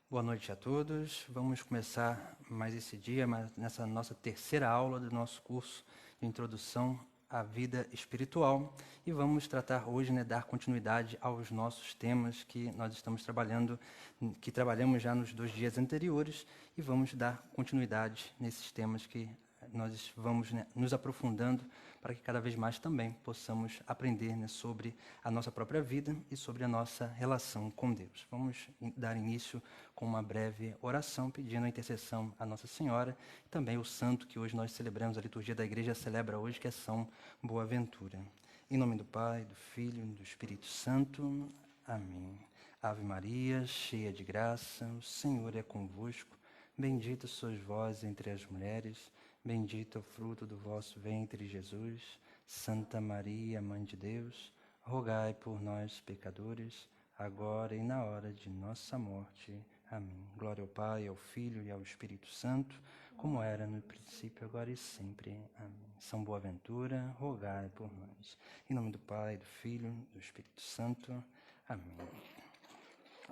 Boa noite a todos. Vamos começar mais esse dia, nessa nossa terceira aula do nosso curso de Introdução à Vida Espiritual. E vamos tratar hoje, dar continuidade aos nossos temas que nós estamos trabalhando, que trabalhamos já nos 2 dias anteriores, e vamos dar continuidade nesses temas que nós vamos nos aprofundando para que cada vez mais também possamos aprender sobre a nossa própria vida e sobre a nossa relação com Deus. Vamos dar início com uma breve oração, pedindo a intercessão à Nossa Senhora, e também o santo que hoje nós celebramos, a liturgia da igreja celebra hoje, que é São Boaventura. Em nome do Pai, do Filho e do Espírito Santo. Amém. Ave Maria, cheia de graça, o Senhor é convosco. Bendita sois vós entre as mulheres, bendito é o fruto do vosso ventre, Jesus. Santa Maria, Mãe de Deus, rogai por nós, pecadores, agora e na hora de nossa morte. Amém. Glória ao Pai, ao Filho e ao Espírito Santo, como era no princípio, agora e sempre. Amém. São Boaventura, rogai por nós. Em nome do Pai, do Filho e do Espírito Santo. Amém.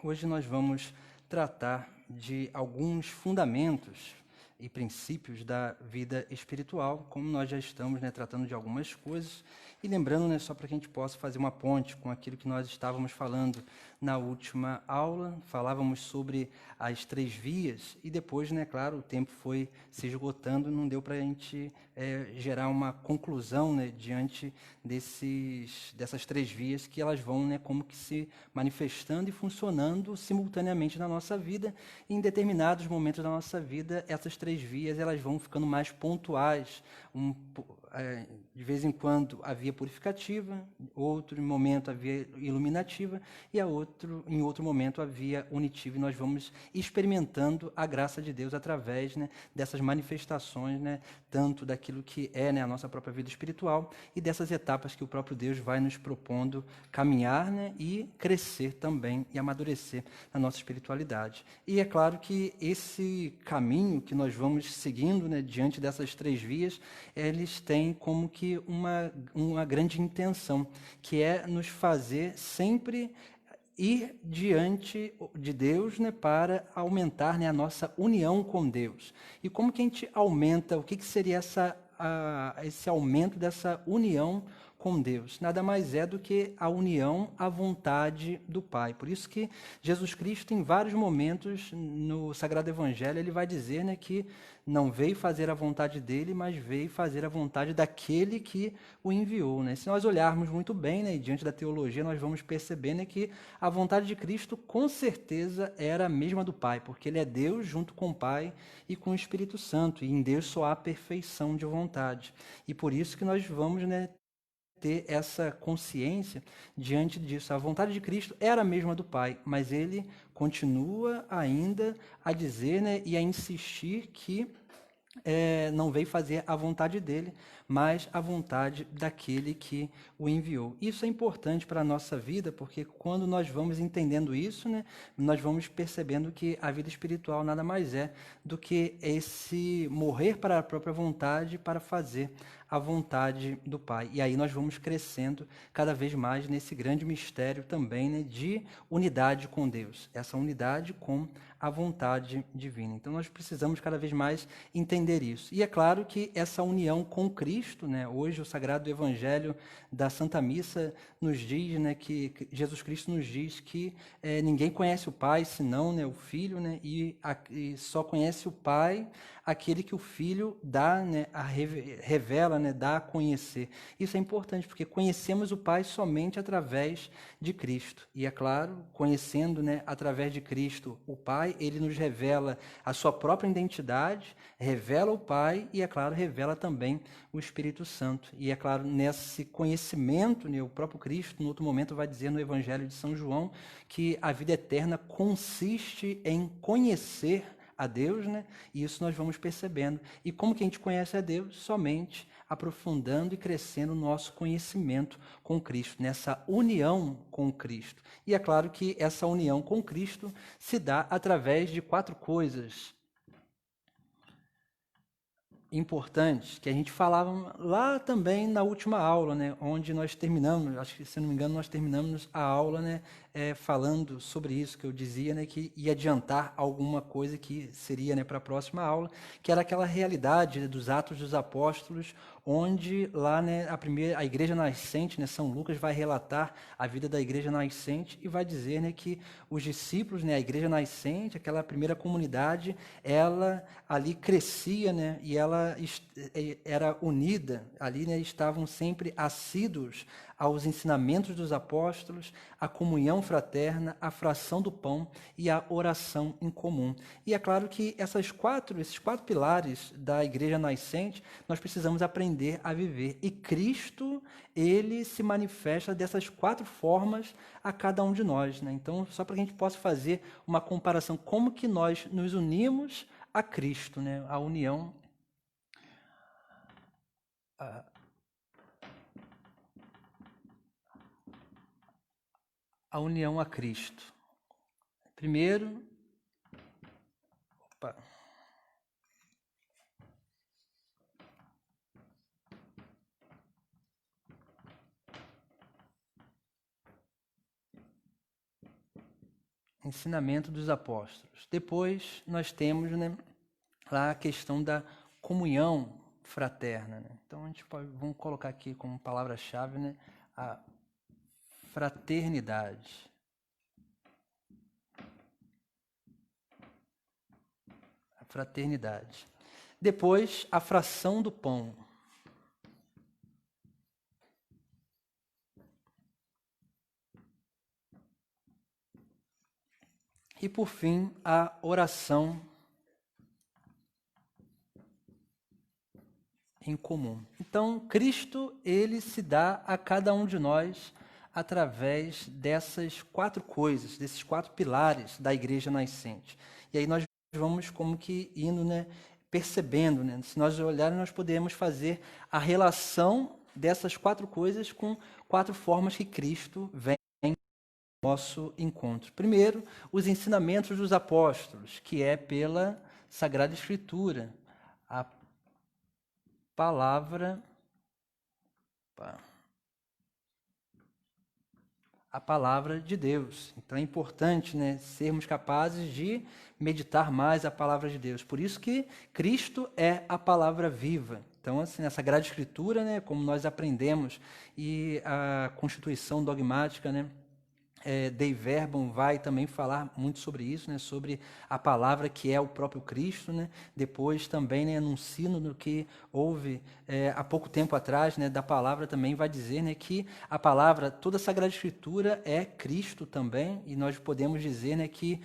Hoje nós vamos tratar de alguns fundamentos e princípios da vida espiritual, como nós já estamos tratando de algumas coisas, e lembrando, só para que a gente possa fazer uma ponte com aquilo que nós estávamos falando na última aula, falávamos sobre as 3 vias, e depois, claro, o tempo foi se esgotando, não deu para a gente gerar uma conclusão diante dessas 3 vias, que elas vão como que se manifestando e funcionando simultaneamente na nossa vida, e em determinados momentos da nossa vida, essas 3 vias elas vão ficando mais pontuais. De vez em quando a via purificativa, outro momento a via iluminativa, e em outro momento a via unitiva, e nós vamos experimentando a graça de Deus através dessas manifestações, tanto daquilo que é a nossa própria vida espiritual, e dessas etapas que o próprio Deus vai nos propondo caminhar e crescer também e amadurecer na nossa espiritualidade. E é claro que esse caminho que nós vamos seguindo diante dessas 3 vias, eles têm como que uma grande intenção, que é nos fazer sempre ir diante de Deus para aumentar a nossa união com Deus. E como que a gente aumenta, o que seria esse aumento dessa união com Deus? Nada mais é do que a união à vontade do Pai. Por isso que Jesus Cristo, em vários momentos no Sagrado Evangelho, ele vai dizer que não veio fazer a vontade dele, mas veio fazer a vontade daquele que o enviou. Se nós olharmos muito bem, e diante da teologia, nós vamos perceber que a vontade de Cristo, com certeza, era a mesma do Pai, porque ele é Deus junto com o Pai e com o Espírito Santo, e em Deus só há perfeição de vontade. E por isso que nós vamos ter essa consciência diante disso. A vontade de Cristo era a mesma do Pai, mas ele continua ainda a dizer e a insistir que não veio fazer a vontade dele, mas a vontade daquele que o enviou. Isso é importante para a nossa vida, porque quando nós vamos entendendo isso, nós vamos percebendo que a vida espiritual nada mais é do que esse morrer para a própria vontade para fazer a vontade do Pai. E aí nós vamos crescendo cada vez mais nesse grande mistério também de unidade com Deus, essa unidade com a vontade divina. Então nós precisamos cada vez mais entender isso. E é claro que essa união com Cristo, hoje o Sagrado Evangelho da Santa Missa nos diz, que Jesus Cristo nos diz que ninguém conhece o Pai senão o Filho, e só conhece o Pai aquele que o Filho dá, revela, dá a conhecer. Isso é importante, porque conhecemos o Pai somente através de Cristo. E é claro, conhecendo através de Cristo o Pai, ele nos revela a sua própria identidade, revela o Pai e, é claro, revela também o Espírito Santo. E, é claro, nesse conhecimento, o próprio Cristo, no outro momento, vai dizer no Evangelho de São João que a vida eterna consiste em conhecer a Deus, e isso nós vamos percebendo. E como que a gente conhece a Deus? Somente aprofundando e crescendo o nosso conhecimento com Cristo, nessa união com Cristo. E é claro que essa união com Cristo se dá através de 4 coisas importantes que a gente falava lá também na última aula, onde nós terminamos, acho que, se não me engano, nós terminamos a aula falando sobre isso, que eu dizia, né, que ia adiantar alguma coisa que seria, né, para a próxima aula, que era aquela realidade, né, dos Atos dos Apóstolos, onde lá, né, a igreja nascente, né, São Lucas vai relatar a vida da igreja nascente e vai dizer, né, que os discípulos, né, a igreja nascente, aquela primeira comunidade, ela ali crescia, né, e ela era unida, ali, né, estavam sempre assíduos aos ensinamentos dos apóstolos, a comunhão fraterna, a fração do pão e a oração em comum. E é claro que esses quatro pilares da igreja nascente, nós precisamos aprender a viver. E Cristo, ele se manifesta dessas quatro formas a cada um de nós, né? Então, só para que a gente possa fazer uma comparação, como que nós nos unimos a Cristo, né? A união a Cristo. Primeiro, ensinamento dos apóstolos. Depois, nós temos, né, lá a questão da comunhão fraterna, né? Então, vamos colocar aqui como palavra-chave, né, a fraternidade. A fraternidade. Depois, a fração do pão. E, por fim, a oração em comum. Então, Cristo, ele se dá a cada um de nós através dessas quatro coisas, desses quatro pilares da igreja nascente. E aí nós vamos como que indo, né, percebendo, né? Se nós olharmos, nós podemos fazer a relação dessas quatro coisas com quatro formas que Cristo vem ao nosso encontro. Primeiro, os ensinamentos dos apóstolos, que é pela Sagrada Escritura, a palavra de Deus. Então é importante, né, sermos capazes de meditar mais a palavra de Deus. Por isso que Cristo é a palavra viva. Então, assim, na Sagrada Escritura, né, como nós aprendemos, e a Constituição dogmática, né, Dei Verbum vai também falar muito sobre isso, né, sobre a palavra que é o próprio Cristo, né. Depois também, né, num sínodo que houve há pouco tempo atrás, né, da palavra também vai dizer, né, que a palavra, toda a Sagrada Escritura é Cristo também, e nós podemos dizer, né, que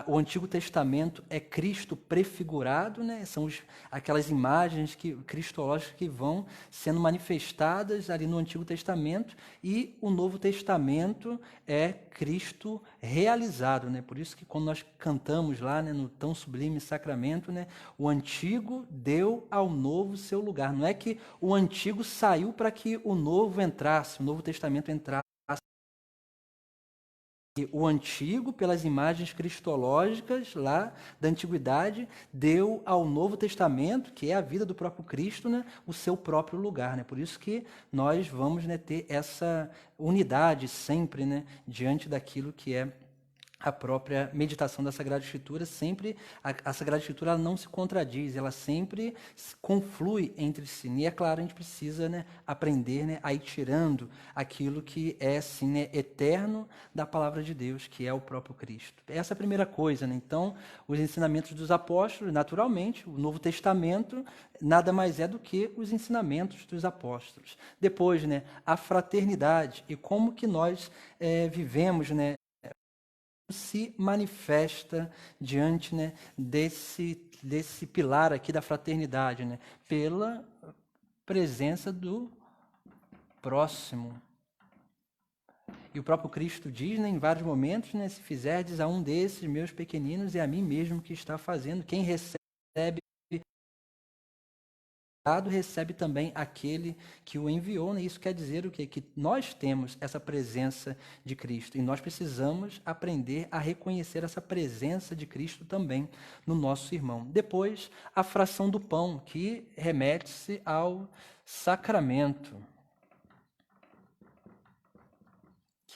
o Antigo Testamento é Cristo prefigurado, né, são aquelas imagens cristológicas que vão sendo manifestadas ali no Antigo Testamento, e o Novo Testamento é Cristo realizado, né? Por isso que quando nós cantamos lá, né, no tão sublime sacramento, né, o antigo deu ao novo seu lugar. Não é que o antigo saiu para que o novo entrasse, o Novo Testamento entrasse. O antigo, pelas imagens cristológicas lá da antiguidade, deu ao Novo Testamento, que é a vida do próprio Cristo, né, o seu próprio lugar, né? Por isso que nós vamos, né, ter essa unidade sempre, né, diante daquilo que é a própria meditação da Sagrada Escritura. Sempre a Sagrada Escritura ela não se contradiz, ela sempre conflui entre si. E é claro, a gente precisa, né, aprender, né, a ir tirando aquilo que é assim, né, eterno da palavra de Deus, que é o próprio Cristo. Essa é a primeira coisa, né? Então, os ensinamentos dos apóstolos, naturalmente, o Novo Testamento nada mais é do que os ensinamentos dos apóstolos. Depois, né, a fraternidade e como que nós vivemos, né, se manifesta diante, né, desse pilar aqui da fraternidade, né, pela presença do próximo. E o próprio Cristo diz, né, em vários momentos, né, se fizerdes a um desses meus pequeninos, é a mim mesmo que está fazendo. Quem recebe recebe também aquele que o enviou, né? Isso quer dizer o quê? Que nós temos essa presença de Cristo e nós precisamos aprender a reconhecer essa presença de Cristo também no nosso irmão. Depois, a fração do pão, que remete-se ao sacramento,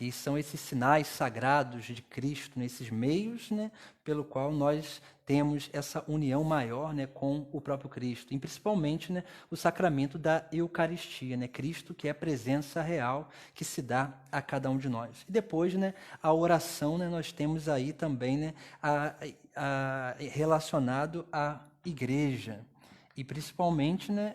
que são esses sinais sagrados de Cristo, nesses meios, né, pelo qual nós temos essa união maior, né, com o próprio Cristo, e principalmente, né, o sacramento da Eucaristia, né, Cristo que é a presença real que se dá a cada um de nós. E depois, né, a oração, né, nós temos aí também, né, relacionado à igreja, e principalmente, né,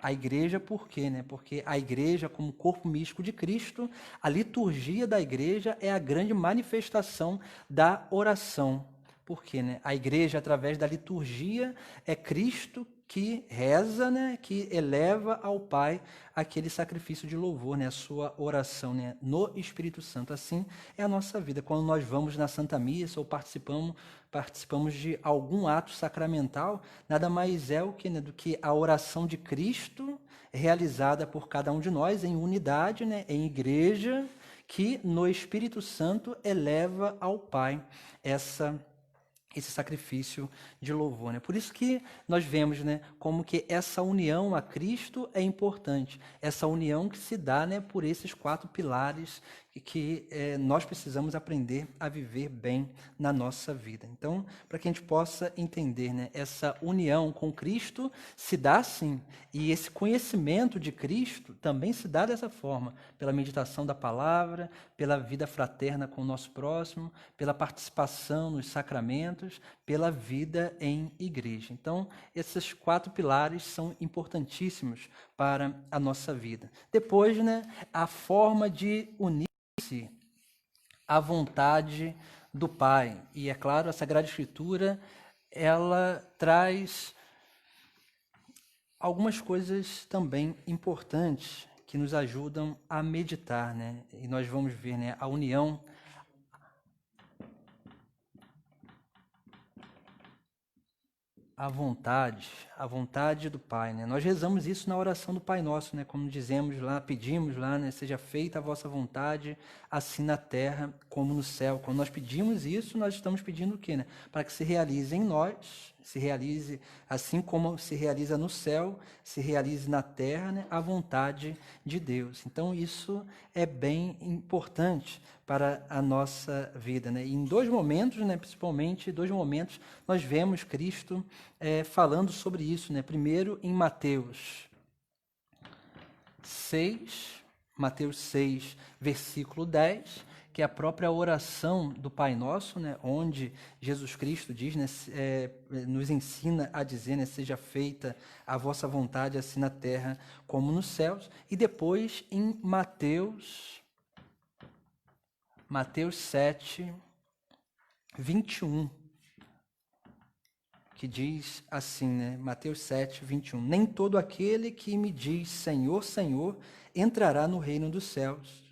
a igreja por quê? Né? Porque a igreja, como corpo místico de Cristo, a liturgia da igreja é a grande manifestação da oração. Por quê? Né? A igreja, através da liturgia, é Cristo que reza, né? Que eleva ao Pai aquele sacrifício de louvor, né? A sua oração, né? No Espírito Santo. Assim é a nossa vida. Quando nós vamos na Santa Missa ou participamos de algum ato sacramental, nada mais é o que, né, do que a oração de Cristo realizada por cada um de nós em unidade, né, em igreja, que no Espírito Santo eleva ao Pai esse sacrifício de louvor, né? Por isso que nós vemos, né, como que essa união a Cristo é importante, essa união que se dá, né, por esses 4 pilares que nós precisamos aprender a viver bem na nossa vida. Então, para que a gente possa entender, né, essa união com Cristo se dá sim, e esse conhecimento de Cristo também se dá dessa forma, pela meditação da palavra, pela vida fraterna com o nosso próximo, pela participação nos sacramentos, pela vida em igreja. Então, esses 4 pilares são importantíssimos para a nossa vida. Depois, né, a forma de unir a vontade do Pai. E é claro, a Sagrada Escritura, ela traz algumas coisas também importantes que nos ajudam a meditar, né? E nós vamos ver, né, a união a vontade do Pai, né? Nós rezamos isso na oração do Pai Nosso, né? Como dizemos lá, pedimos lá, né? Seja feita a vossa vontade, assim na terra como no céu. Quando nós pedimos isso, nós estamos pedindo o quê, né? Para que se realize em nós, se realize assim como se realiza no céu, se realize na terra, né? A vontade de Deus. Então, isso é bem importante para a nossa vida, né? E em 2 momentos, né? Principalmente 2 momentos, nós vemos Cristo falando sobre isso, né? Primeiro em Mateus 6, versículo 10, que é a própria oração do Pai Nosso, né? Onde Jesus Cristo diz, né? Nos ensina a dizer, né? Seja feita a vossa vontade, assim na terra como nos céus. E depois em Mateus 7, 21, que diz assim, né? Mateus 7, 21. Nem todo aquele que me diz Senhor, Senhor, entrará no reino dos céus,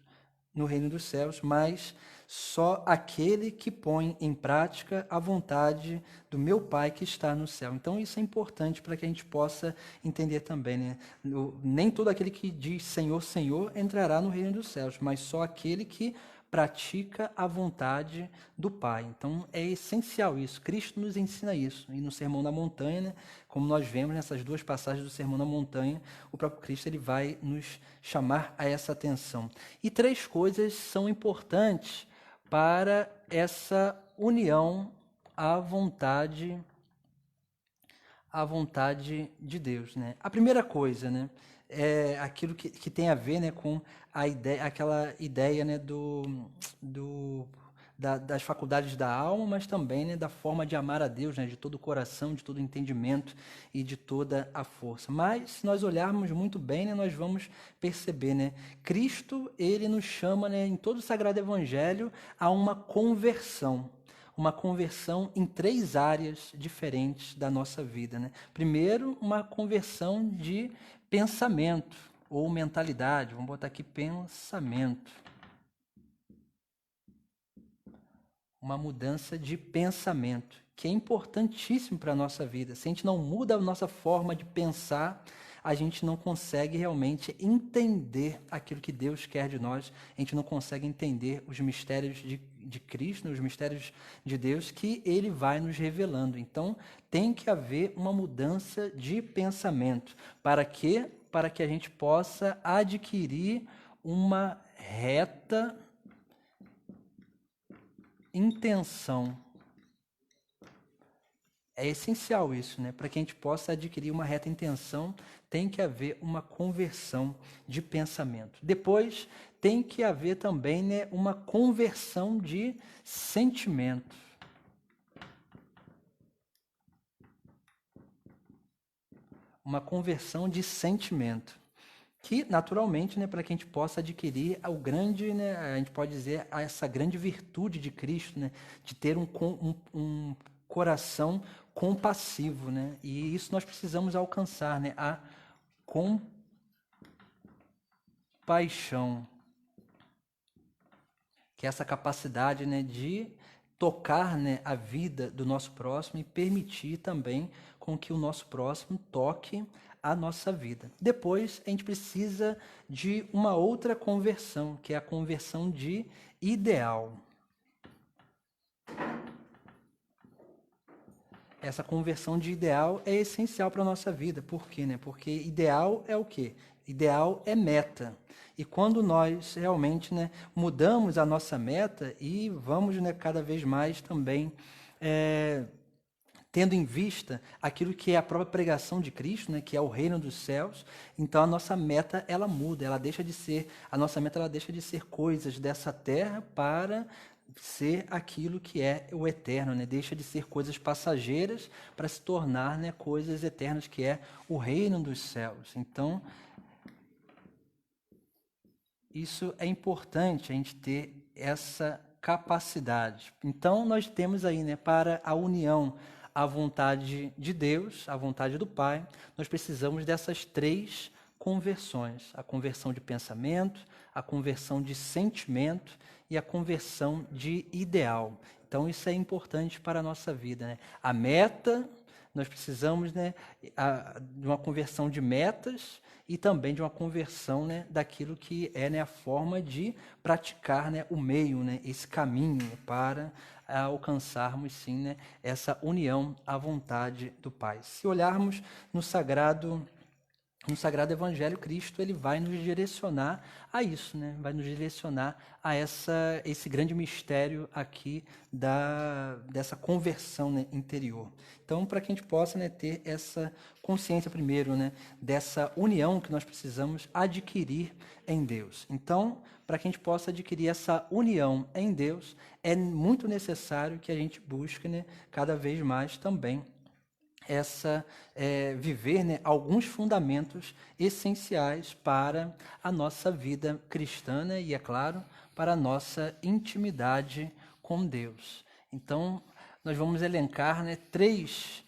mas só aquele que põe em prática a vontade do meu Pai que está no céu. Então, isso é importante para que a gente possa entender também, né? Nem todo aquele que diz Senhor, Senhor, entrará no reino dos céus, mas só aquele que pratica a vontade do Pai. Então, é essencial isso. Cristo nos ensina isso. E no Sermão da Montanha, né, como nós vemos nessas 2 passagens do Sermão da Montanha, o próprio Cristo ele vai nos chamar a essa atenção. E 3 coisas são importantes para essa união à vontade de Deus, né? A primeira coisa, né, é aquilo que tem a ver, né, com a ideia, aquela ideia, né, das faculdades da alma, mas também, né, da forma de amar a Deus, né, de todo o coração, de todo o entendimento e de toda a força. Mas, se nós olharmos muito bem, né, nós vamos perceber, né, Cristo, ele nos chama, né, em todo o Sagrado Evangelho a uma conversão em 3 áreas diferentes da nossa vida, né? Primeiro, uma conversão de pensamento ou mentalidade. Vamos botar aqui pensamento. Uma mudança de pensamento, que é importantíssimo para a nossa vida. Se a gente não muda a nossa forma de pensar, a gente não consegue realmente entender aquilo que Deus quer de nós, a gente não consegue entender os mistérios de Cristo, os mistérios de Deus que Ele vai nos revelando. Então, tem que haver uma mudança de pensamento. Para quê? Para que a gente possa adquirir uma reta intenção. É essencial isso, né? Para que a gente possa adquirir uma reta intenção, tem que haver uma conversão de pensamento. Depois, tem que haver também, né, uma conversão de sentimento. Uma conversão de sentimento. Que, naturalmente, né, para que a gente possa adquirir o grande, né, a gente pode dizer, essa grande virtude de Cristo, né, de ter um coração compassivo, né, e isso nós precisamos alcançar, né, a compaixão, que é essa capacidade, né, de tocar, né, a vida do nosso próximo e permitir também com que o nosso próximo toque a nossa vida. Depois, a gente precisa de uma outra conversão, que é a conversão de ideal. Essa conversão de ideal é essencial para a nossa vida. Por quê, né? Porque ideal é o quê? Ideal é meta. E quando nós realmente, né, mudamos a nossa meta e vamos, né, cada vez mais também tendo em vista aquilo que é a própria pregação de Cristo, né, que é o reino dos céus, então a nossa meta ela muda, ela deixa de ser, a nossa meta ela deixa de ser coisas dessa terra para ser aquilo que é o eterno, né? Deixa de ser coisas passageiras para se tornar, né, coisas eternas, que é o reino dos céus. Então, isso é importante a gente ter essa capacidade. Então, nós temos aí, né, para a união à vontade de Deus, à vontade do Pai, nós precisamos dessas três conversões: a conversão de pensamento, a conversão de sentimento e a conversão de ideal. Então, isso é importante para a nossa vida, né? A meta, nós precisamos, né, de uma conversão de metas e também de uma conversão, né, daquilo que é, né, a forma de praticar, né, o meio, né, esse caminho para alcançarmos, sim, né, essa união à vontade do Pai. Se olharmos no Sagrado Evangelho, Cristo ele vai nos direcionar a isso, né? Vai nos direcionar a esse grande mistério aqui dessa conversão, né, interior. Então, para que a gente possa, né, ter essa consciência primeiro, né, dessa união que nós precisamos adquirir em Deus. Então, para que a gente possa adquirir essa união em Deus, é muito necessário que a gente busque, né, cada vez mais também viver, né, alguns fundamentos essenciais para a nossa vida cristã, né, e, é claro, para a nossa intimidade com Deus. Então, nós vamos elencar, né, três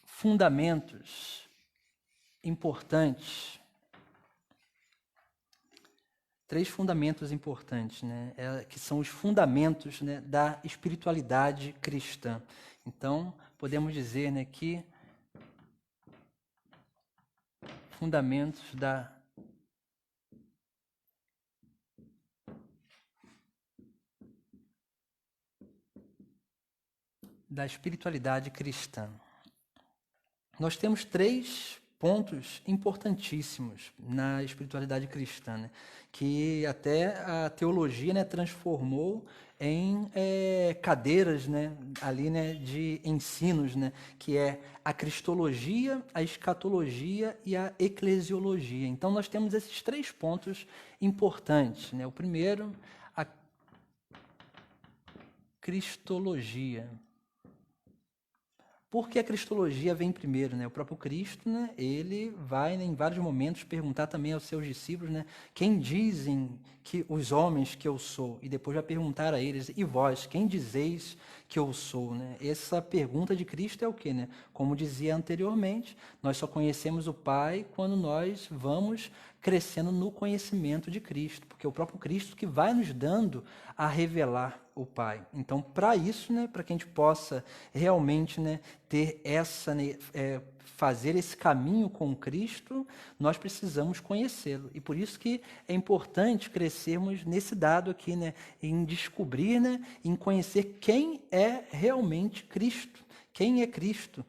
fundamentos importantes. Três fundamentos importantes, né, que são os fundamentos, né, da espiritualidade cristã. Então, podemos dizer, né, que fundamentos da espiritualidade cristã. Nós temos três pontos importantíssimos na espiritualidade cristã, né, que até a teologia, né, transformou em cadeiras, né, ali, né, de ensinos, né, que é a cristologia, a escatologia e a eclesiologia. Então, nós temos esses três pontos importantes, né? O primeiro, a cristologia. Porque a cristologia vem primeiro, né? O próprio Cristo, né, ele vai, né, em vários momentos perguntar também aos seus discípulos, né, quem dizem que os homens que eu sou? E depois vai perguntar a eles, e vós, quem dizeis que eu sou, né? Essa pergunta de Cristo é o quê, né? Como dizia anteriormente, nós só conhecemos o Pai quando nós vamos crescendo no conhecimento de Cristo, porque é o próprio Cristo que vai nos dando a revelar o Pai. Então, para isso, né, para que a gente possa realmente, né, ter fazer esse caminho com Cristo, nós precisamos conhecê-lo. E por isso que é importante crescermos nesse dado aqui, né, em descobrir, né, em conhecer quem é realmente Cristo, quem é Cristo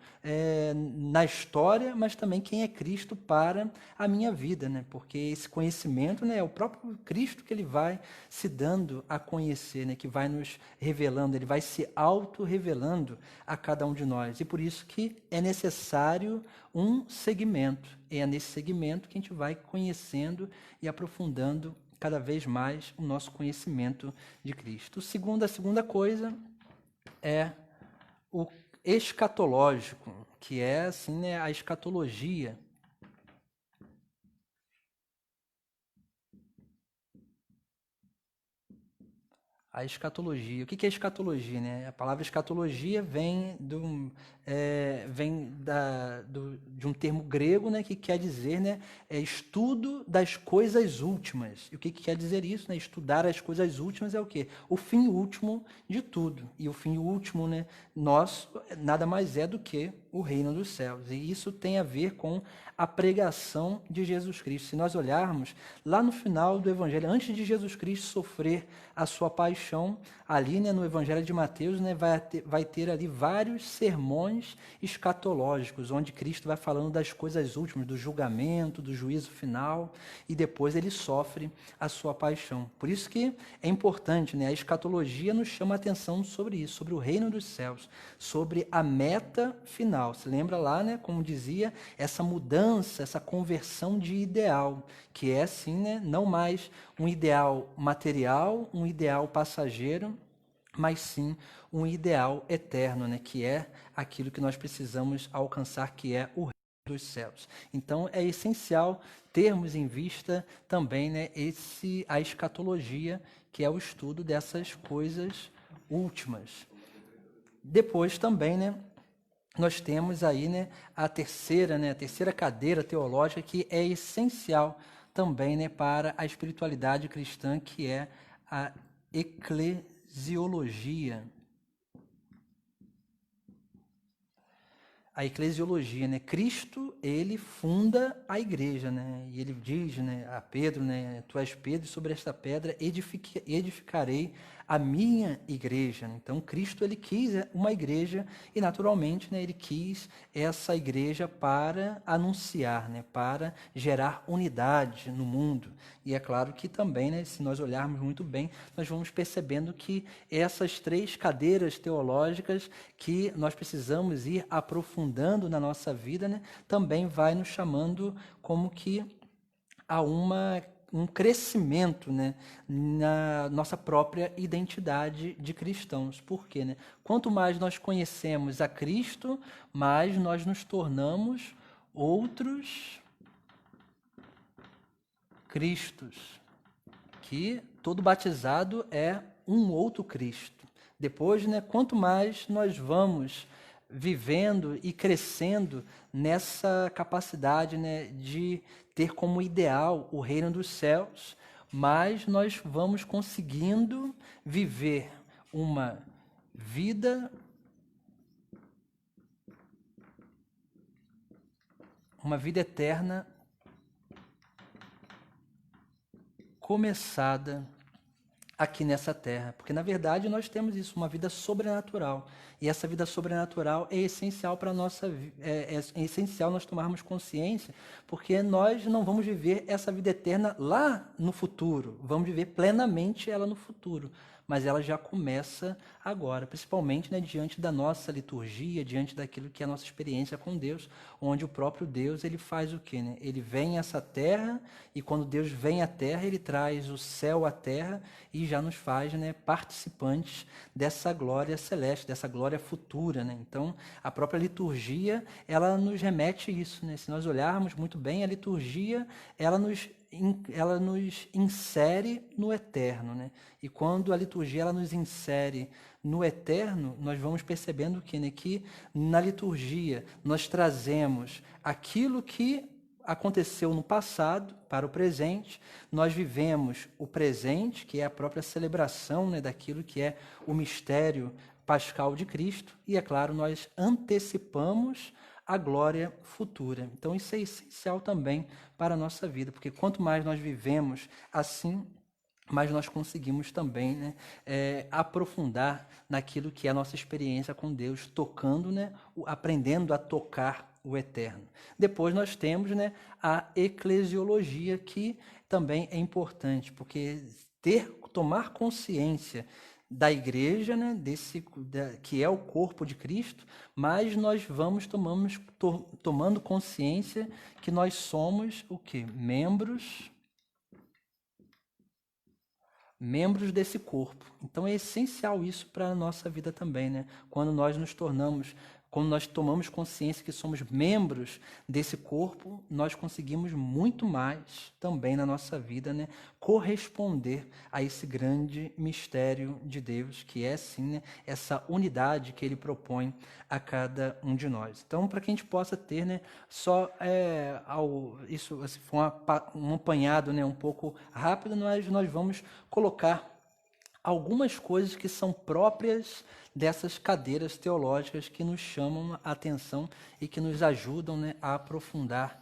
na história, mas também quem é Cristo para a minha vida, né? Porque esse conhecimento, né, é o próprio Cristo que ele vai se dando a conhecer, né, que vai nos revelando, ele vai se auto-revelando a cada um de nós. E por isso que é necessário um segmento. É nesse segmento que a gente vai conhecendo e aprofundando cada vez mais o nosso conhecimento de Cristo. A segunda coisa é o escatológico, que é assim, né, a escatologia. A escatologia. O que é escatologia, né? A palavra escatologia vem de um termo grego, né, que quer dizer, né, estudo das coisas últimas. E o que quer dizer isso? Né? Estudar as coisas últimas é o quê? O fim último de tudo. E o fim último, né, nosso nada mais é do que o reino dos céus. E isso tem a ver com a pregação de Jesus Cristo. Se nós olharmos lá no final do Evangelho, antes de Jesus Cristo sofrer a sua paixão, ali, né, no Evangelho de Mateus, né, vai ter ali vários sermões escatológicos, onde Cristo vai falando das coisas últimas, do julgamento, do juízo final, e depois ele sofre a sua paixão. Por isso que é importante, né, a escatologia nos chama a atenção sobre isso, sobre o reino dos céus, sobre a meta final. Se lembra lá, né, como dizia, essa mudança, essa conversão de ideal, que é assim, né, não mais um ideal material, um ideal passageiro, mas sim um ideal eterno, né, que é aquilo que nós precisamos alcançar, que é o reino dos céus. Então é essencial termos em vista também, né, a escatologia, que é o estudo dessas coisas últimas. Depois também, né, nós temos aí, né, a terceira cadeira teológica, que é essencial também, né, para a espiritualidade cristã, que é a eclesiologia. A eclesiologia, né? Cristo, ele funda a igreja, né? E ele diz, né, a Pedro, né, tu és Pedro, e sobre esta pedra edificarei a minha igreja. Então, Cristo, ele quis uma igreja e, naturalmente, né, ele quis essa igreja para anunciar, né, para gerar unidade no mundo. E é claro que também, né, se nós olharmos muito bem, nós vamos percebendo que essas três cadeiras teológicas que nós precisamos ir aprofundando na nossa vida, né, também vai nos chamando como que a um crescimento, né, na nossa própria identidade de cristãos. Por quê, né? Quanto mais nós conhecemos a Cristo, mais nós nos tornamos outros Cristos, que todo batizado é um outro Cristo. Depois, né, quanto mais nós vamos vivendo e crescendo nessa capacidade, né, de ter como ideal o reino dos céus, mais nós vamos conseguindo viver uma vida eterna começada aqui nessa terra, porque na verdade nós temos isso, uma vida sobrenatural, e essa vida sobrenatural é essencial para a nossa é essencial nós tomarmos consciência, porque nós não vamos viver essa vida eterna lá no futuro, vamos viver plenamente ela no futuro, mas ela já começa agora, principalmente, né, diante da nossa liturgia, diante daquilo que é a nossa experiência com Deus, onde o próprio Deus, ele faz o quê, né? Ele vem a essa terra, e quando Deus vem à terra, ele traz o céu à terra e já nos faz, né, participantes dessa glória celeste, dessa glória futura, né? Então, a própria liturgia, ela nos remete a isso, né? Se nós olharmos muito bem, a liturgia, ela nos insere no eterno, né? E quando a liturgia ela nos insere no eterno, nós vamos percebendo que, né, que na liturgia nós trazemos aquilo que aconteceu no passado para o presente, nós vivemos o presente, que é a própria celebração, né, daquilo que é o mistério pascal de Cristo, e, é claro, nós antecipamos a glória futura. Então, isso é essencial também para a nossa vida, porque quanto mais nós vivemos assim, mas nós conseguimos também, né, aprofundar naquilo que é a nossa experiência com Deus, tocando, né, aprendendo a tocar o eterno. Depois nós temos, né, a eclesiologia, que também é importante, porque tomar consciência da igreja, né, que é o corpo de Cristo, mas nós vamos tomando consciência que nós somos o quê? Membros desse corpo. Então é essencial isso para a nossa vida também, né? Quando nós tomamos consciência que somos membros desse corpo, nós conseguimos muito mais também na nossa vida, né, corresponder a esse grande mistério de Deus, que é sim, né, essa unidade que ele propõe a cada um de nós. Então, para que a gente possa ter, né, isso assim, foi um apanhado, né, um pouco rápido, nós vamos colocar algumas coisas que são próprias dessas cadeiras teológicas que nos chamam a atenção e que nos ajudam, né, a aprofundar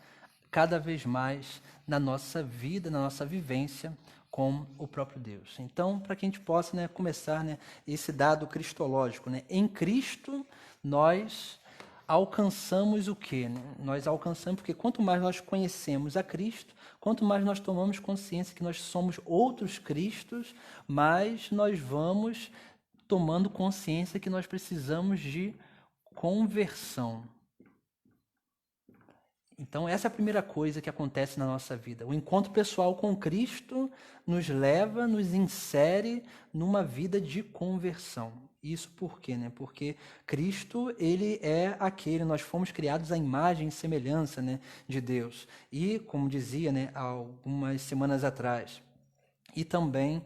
cada vez mais na nossa vida, na nossa vivência com o próprio Deus. Então, para que a gente possa, né, começar, né, esse dado cristológico, né, em Cristo nós alcançamos o quê? Né? Nós alcançamos porque quanto mais nós conhecemos a Cristo, quanto mais nós tomamos consciência que nós somos outros Cristos, mais nós vamos tomando consciência que nós precisamos de conversão. Então, essa é a primeira coisa que acontece na nossa vida. O encontro pessoal com Cristo nos leva, nos insere numa vida de conversão. Isso por quê? Né? Porque Cristo, ele é aquele, nós fomos criados à imagem e semelhança, né, de Deus. E, como dizia, né, há algumas semanas atrás, e também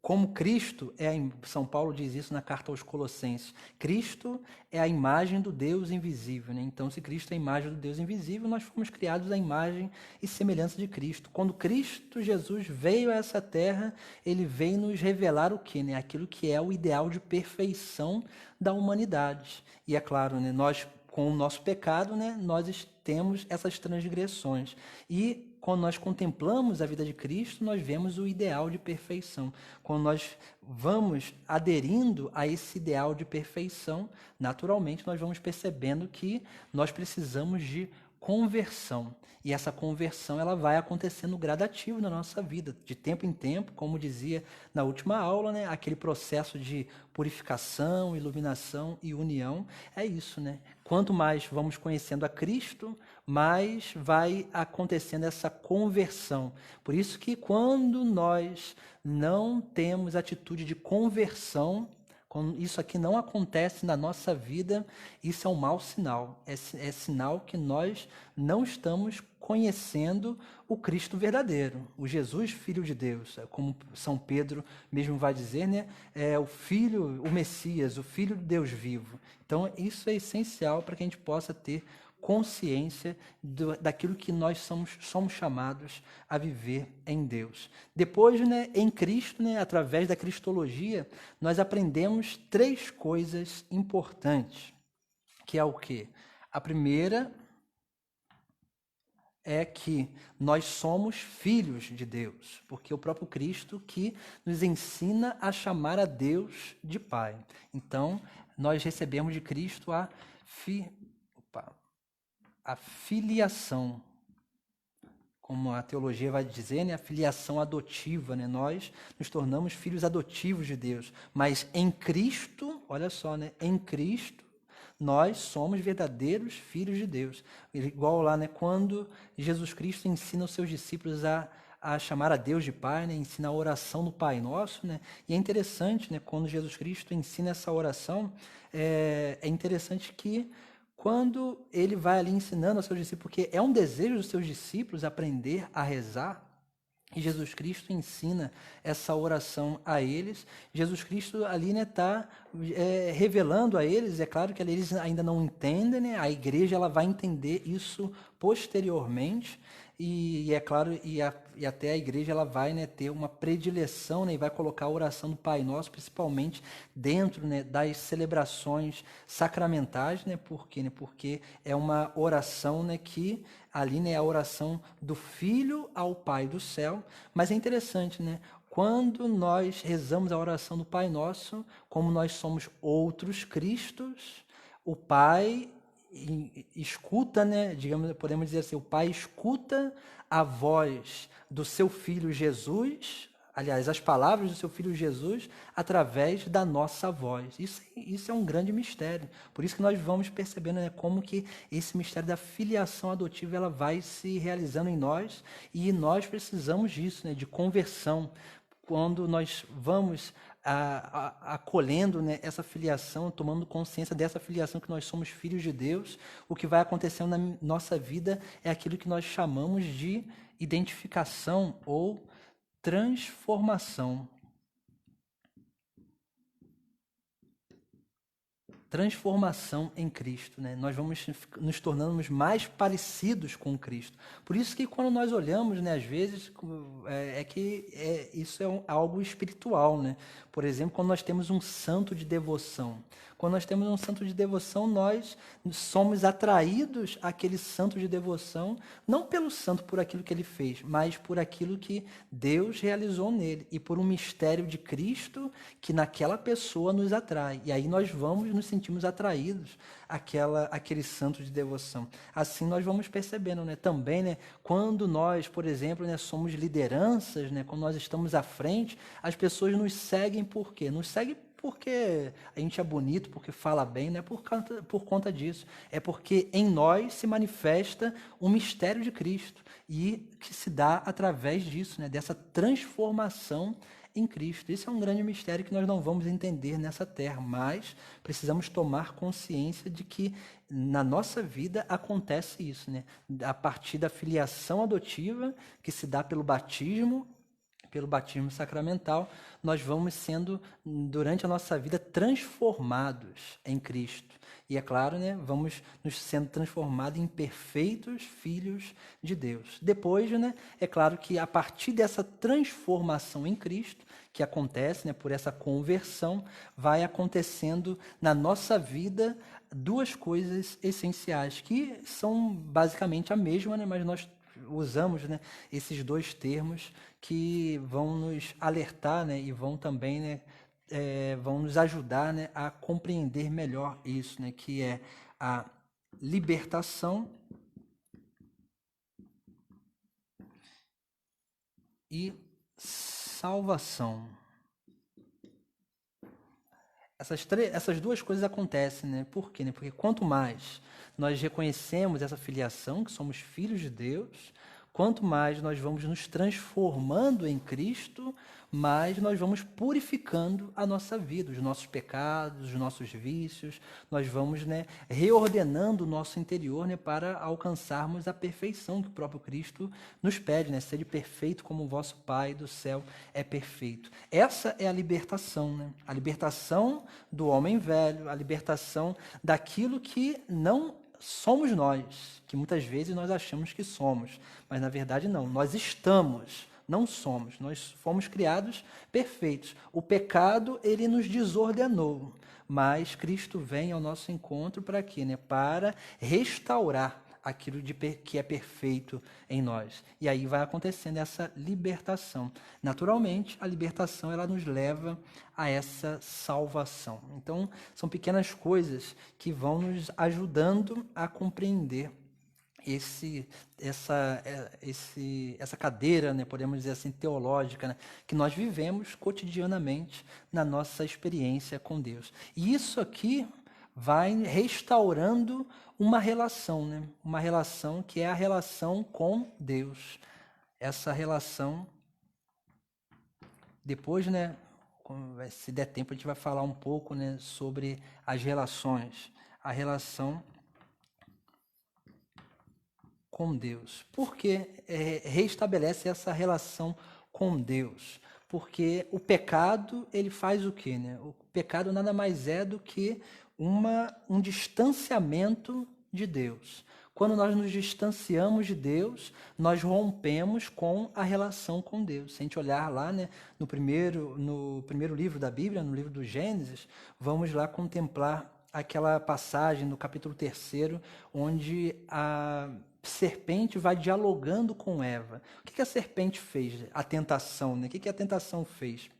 como Cristo São Paulo diz isso na carta aos Colossenses, Cristo é a imagem do Deus invisível, né? Então, se Cristo é a imagem do Deus invisível, nós fomos criados à imagem e semelhança de Cristo. Quando Cristo Jesus veio a essa terra, ele veio nos revelar o quê? Né? Aquilo que é o ideal de perfeição da humanidade. E é claro, né, nós, com o nosso pecado, né, nós temos essas transgressões. E quando nós contemplamos a vida de Cristo, nós vemos o ideal de perfeição. Quando nós vamos aderindo a esse ideal de perfeição, naturalmente nós vamos percebendo que nós precisamos de conversão. E essa conversão ela vai acontecendo gradativo na nossa vida, de tempo em tempo, como dizia na última aula, né? Aquele processo de purificação, iluminação e união. É isso, né? Quanto mais vamos conhecendo a Cristo, mais vai acontecendo essa conversão. Por isso que quando nós não temos atitude de conversão, quando isso aqui não acontece na nossa vida, isso é um mau sinal. É sinal que nós não estamos conhecendo o Cristo verdadeiro, o Jesus, Filho de Deus. Como São Pedro mesmo vai dizer, né? É o Filho, o Messias, o Filho de Deus vivo. Então, isso é essencial para que a gente possa ter consciência daquilo que nós somos chamados a viver em Deus. Depois, né, em Cristo, né, através da cristologia, nós aprendemos 3 coisas importantes, que é o quê? A primeira é que nós somos filhos de Deus, porque é o próprio Cristo que nos ensina a chamar a Deus de Pai. Então, nós recebemos de Cristo a filiação, como a teologia vai dizer, né? A filiação adotiva, né? Nós nos tornamos filhos adotivos de Deus, mas em Cristo, olha só, né? Em Cristo, nós somos verdadeiros filhos de Deus. Igual lá, né? Quando Jesus Cristo ensina os seus discípulos a chamar a Deus de Pai, né? Ensina a oração no Pai Nosso, né? E é interessante, né? Quando Jesus Cristo ensina essa oração, é interessante que quando ele vai ali ensinando aos seus discípulos, porque é um desejo dos seus discípulos aprender a rezar, e Jesus Cristo ensina essa oração a eles. Jesus Cristo ali está revelando a eles, é claro que eles ainda não entendem, né? A igreja ela vai entender isso posteriormente, e é claro, e até a igreja ela vai, né, ter uma predileção, né, e vai colocar a oração do Pai Nosso, principalmente dentro, né, das celebrações sacramentais, né, por quê? Né, porque é uma oração, né, que ali, né, é a oração do Filho ao Pai do céu, mas é interessante, né, quando nós rezamos a oração do Pai Nosso, como nós somos outros Cristos, o Pai escuta, né, digamos, podemos dizer assim, o Pai escuta a voz do seu Filho Jesus, aliás, as palavras do seu Filho Jesus, através da nossa voz. Isso é um grande mistério. Por isso que nós vamos percebendo, né, como que esse mistério da filiação adotiva ela vai se realizando em nós, e nós precisamos disso, né, de conversão. Quando nós vamos acolhendo, né, essa filiação, tomando consciência dessa filiação que nós somos filhos de Deus, o que vai acontecendo na nossa vida é aquilo que nós chamamos de identificação ou transformação. Transformação em Cristo, né? Nós vamos nos tornando mais parecidos com Cristo. Por isso que quando nós olhamos, né, às vezes, isso é algo espiritual, né? Por exemplo, quando nós temos um santo de devoção. Quando nós temos um santo de devoção, nós somos atraídos àquele santo de devoção, não pelo santo por aquilo que ele fez, mas por aquilo que Deus realizou nele e por um mistério de Cristo que naquela pessoa nos atrai. E aí nós vamos nos sentimos atraídos àquele santo de devoção. Assim nós vamos percebendo, né? Também, né, quando nós, por exemplo, né, somos lideranças, né, quando nós estamos à frente, as pessoas nos seguem por quê? Nos seguem porque a gente é bonito, porque fala bem, não é por conta disso. É porque em nós se manifesta o mistério de Cristo e que se dá através disso, né, dessa transformação em Cristo. Isso é um grande mistério que nós não vamos entender nessa terra, mas precisamos tomar consciência de que na nossa vida acontece isso, né? A partir da filiação adotiva que se dá pelo batismo sacramental, nós vamos sendo, durante a nossa vida, transformados em Cristo. E é claro, né, vamos nos sendo transformados em perfeitos filhos de Deus. Depois, né, é claro que a partir dessa transformação em Cristo, que acontece, né, por essa conversão, vai acontecendo na nossa vida duas coisas essenciais, que são basicamente a mesma, né, mas nós usamos, né, esses dois termos que vão nos alertar, né, e vão também, né, vão nos ajudar, né, a compreender melhor isso, né, que é a libertação e salvação. Essas duas coisas acontecem, né? Por quê? Né? Porque quanto mais nós reconhecemos essa filiação, que somos filhos de Deus, quanto mais nós vamos nos transformando em Cristo, mais nós vamos purificando a nossa vida, os nossos pecados, os nossos vícios, nós vamos, né, reordenando o nosso interior, né, para alcançarmos a perfeição que o próprio Cristo nos pede, né, ser perfeito como o vosso Pai do céu é perfeito. Essa é a libertação, né? A libertação do homem velho, a libertação daquilo que não somos nós, que muitas vezes nós achamos que somos, mas na verdade não, nós estamos, não somos, nós fomos criados perfeitos. O pecado, ele nos desordenou, mas Cristo vem ao nosso encontro para quê? Né? Para restaurar aquilo que é perfeito em nós. E aí vai acontecendo essa libertação. Naturalmente, a libertação ela nos leva a essa salvação. Então, são pequenas coisas que vão nos ajudando a compreender essa cadeira, né, podemos dizer assim, teológica, né, que nós vivemos cotidianamente na nossa experiência com Deus. E isso aqui vai restaurando uma relação, né? Uma relação que é a relação com Deus. Essa relação, depois, né, se der tempo, a gente vai falar um pouco, né, sobre as relações. A relação com Deus. Por que restabelece essa relação com Deus? Porque o pecado, ele faz o quê, né? O pecado nada mais é do que um distanciamento de Deus. Quando nós nos distanciamos de Deus, nós rompemos com a relação com Deus. Se a gente olhar lá, né, no primeiro livro da Bíblia, no livro do Gênesis, vamos lá contemplar aquela passagem no capítulo 3, onde a serpente vai dialogando com Eva. O que a serpente fez? A tentação, né? O que a tentação fez?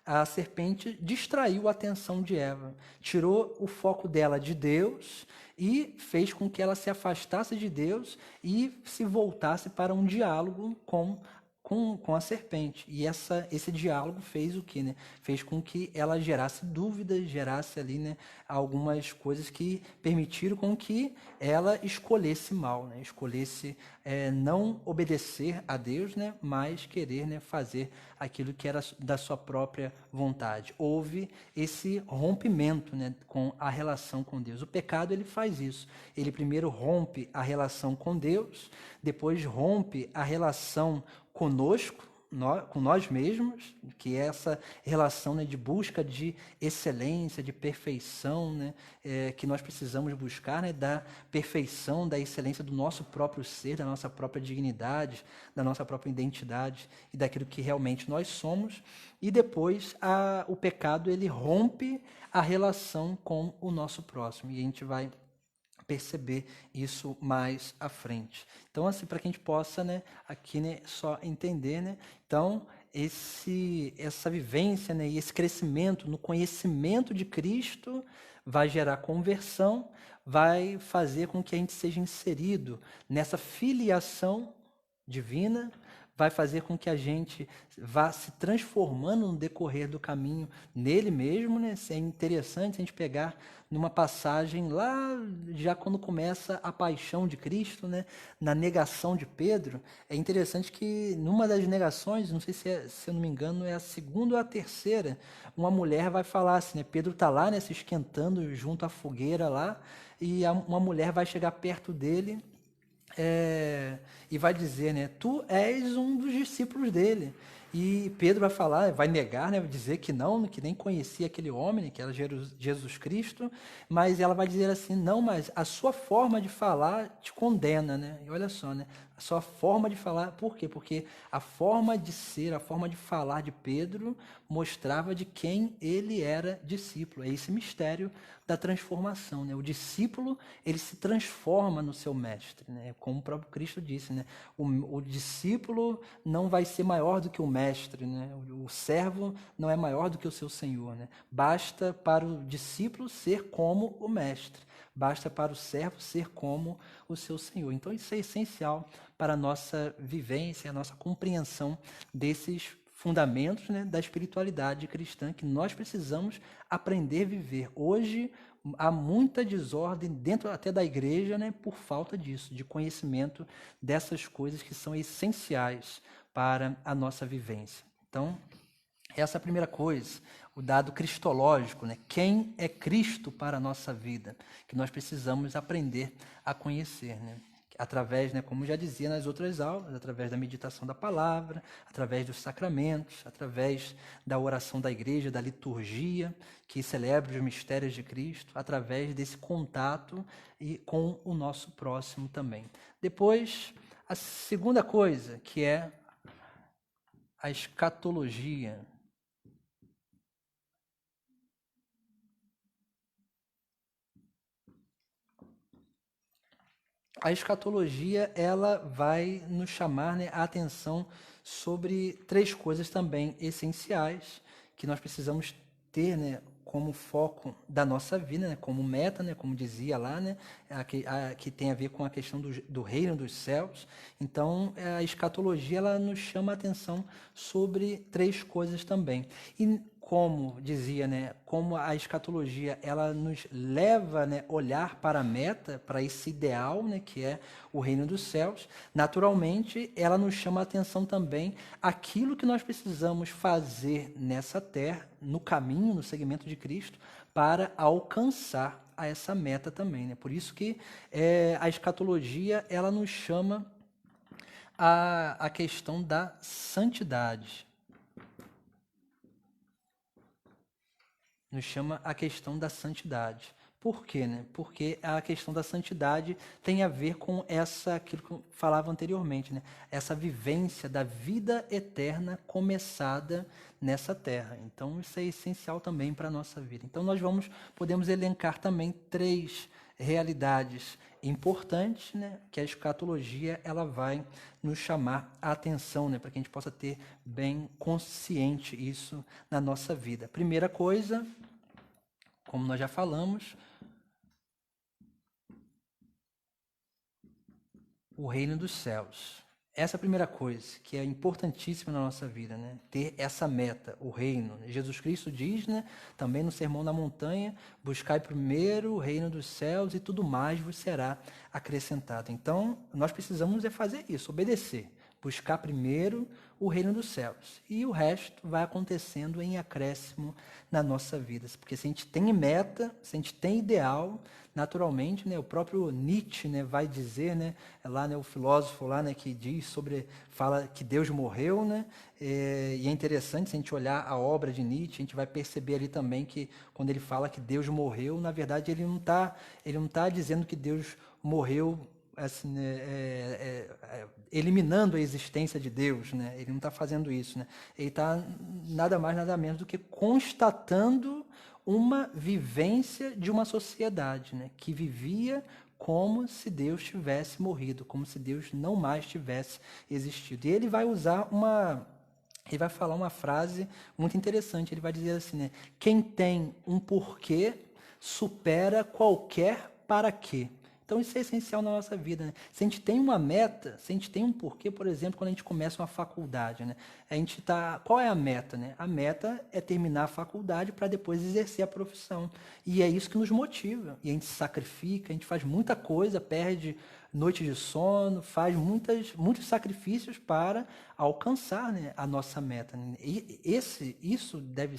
A serpente distraiu a atenção de Eva, tirou o foco dela de Deus e fez com que ela se afastasse de Deus e se voltasse para um diálogo com a serpente. E esse diálogo fez o quê, né? Fez com que ela gerasse dúvidas, gerasse ali, né, algumas coisas que permitiram com que ela escolhesse mal, né? Escolhesse não obedecer a Deus, né, mas querer, né, fazer aquilo que era da sua própria vontade. Houve esse rompimento, né, com a relação com Deus. O pecado, ele faz isso. Ele primeiro rompe a relação com Deus, depois rompe a relação conosco, com nós mesmos, que é essa relação, né, de busca de excelência, de perfeição, né, que nós precisamos buscar, né, da perfeição, da excelência do nosso próprio ser, da nossa própria dignidade, da nossa própria identidade e daquilo que realmente nós somos. E depois o pecado, ele rompe a relação com o nosso próximo, e a gente vai perceber isso mais à frente. Então, assim, para que a gente possa, né, aqui, né, só entender, né, então, essa vivência, né, e esse crescimento no conhecimento de Cristo vai gerar conversão, vai fazer com que a gente seja inserido nessa filiação divina, vai fazer com que a gente vá se transformando no decorrer do caminho nele mesmo, né? É interessante a gente pegar numa passagem lá, já quando começa a paixão de Cristo, né? Na negação de Pedro. É interessante que numa das negações, não sei se eu não me engano, é a segunda ou a terceira, uma mulher vai falar assim, né? Pedro está lá, né, se esquentando junto à fogueira lá, e uma mulher vai chegar perto dele e vai dizer, né, tu és um dos discípulos dele. E Pedro vai falar, vai negar, né, vai dizer que não, que nem conhecia aquele homem, né, que era Jesus Cristo, mas ela vai dizer assim, não, mas a sua forma de falar te condena, né? E olha só, né, a sua forma de falar, por quê? Porque a forma de ser, a forma de falar de Pedro mostrava de quem ele era discípulo. É esse mistério da transformação, né? O discípulo, ele se transforma no seu mestre, né? Como o próprio Cristo disse, né? O discípulo não vai ser maior do que o mestre, né? O servo não é maior do que o seu senhor, né? Basta para o discípulo ser como o mestre, basta para o servo ser como o seu senhor. Então isso é essencial para a nossa vivência, a nossa compreensão desses fundamentos, né, da espiritualidade cristã que nós precisamos aprender a viver. Hoje há muita desordem dentro até da igreja, né, por falta disso, de conhecimento dessas coisas que são essenciais para a nossa vivência. Então, essa é a primeira coisa, o dado cristológico, né? Quem é Cristo para a nossa vida, que nós precisamos aprender a conhecer, né? Através, né, como já dizia nas outras aulas, através da meditação da palavra, através dos sacramentos, através da oração da igreja, da liturgia, que celebra os mistérios de Cristo, através desse contato com o nosso próximo também. Depois, a segunda coisa, que é a escatologia. A escatologia, ela vai nos chamar, né, a atenção sobre três coisas também essenciais que nós precisamos ter, né, como foco da nossa vida, né, como meta, né, como dizia lá, né, que tem a ver com a questão do reino dos céus. Então, a escatologia, ela nos chama a atenção sobre três coisas também. E como dizia, né, como a escatologia, ela nos leva, né, olhar para a meta, para esse ideal, né, que é o reino dos céus, naturalmente ela nos chama a atenção também aquilo que nós precisamos fazer nessa terra, no caminho, no segmento de Cristo, para alcançar a essa meta também, né? Por isso que a escatologia, ela nos chama a questão da santidade. Nos chama a questão da santidade. Por quê, né? Porque a questão da santidade tem a ver com aquilo que eu falava anteriormente, né? Essa vivência da vida eterna começada nessa terra. Então, isso é essencial também para a nossa vida. Então, podemos elencar também 3 realidades importantes, né? Que a escatologia ela vai nos chamar a atenção, né? Para que a gente possa ter bem consciente isso na nossa vida. Primeira coisa, como nós já falamos, o reino dos céus. Essa é a primeira coisa que é importantíssima na nossa vida, né? Ter essa meta, o reino. Jesus Cristo diz, né, também no Sermão da Montanha, buscai primeiro o reino dos céus e tudo mais vos será acrescentado. Então, nós precisamos fazer isso, obedecer. Buscar primeiro o reino dos céus. E o resto vai acontecendo em acréscimo na nossa vida. Porque se a gente tem meta, se a gente tem ideal, naturalmente, né, o próprio Nietzsche, né, vai dizer, né, lá, né, o filósofo lá, né, que fala que Deus morreu, né, e é interessante se a gente olhar a obra de Nietzsche, a gente vai perceber ali também que quando ele fala que Deus morreu, na verdade ele não tá dizendo que Deus morreu assim, né, eliminando a existência de Deus, né? Ele não está fazendo isso, né? Ele está nada mais, nada menos do que constatando uma vivência de uma sociedade, né? Que vivia como se Deus tivesse morrido, como se Deus não mais tivesse existido. E ele vai falar uma frase muito interessante. Ele vai dizer assim, né? Quem tem um porquê supera qualquer para quê. Então, isso é essencial na nossa vida, né? Se a gente tem uma meta, se a gente tem um porquê, por exemplo, quando a gente começa uma faculdade, né? Qual é a meta, né? A meta é terminar a faculdade para depois exercer a profissão. E é isso que nos motiva. E a gente se sacrifica, a gente faz muita coisa, perde noite de sono, faz muitos sacrifícios para alcançar, né, a nossa meta. Né? E isso deve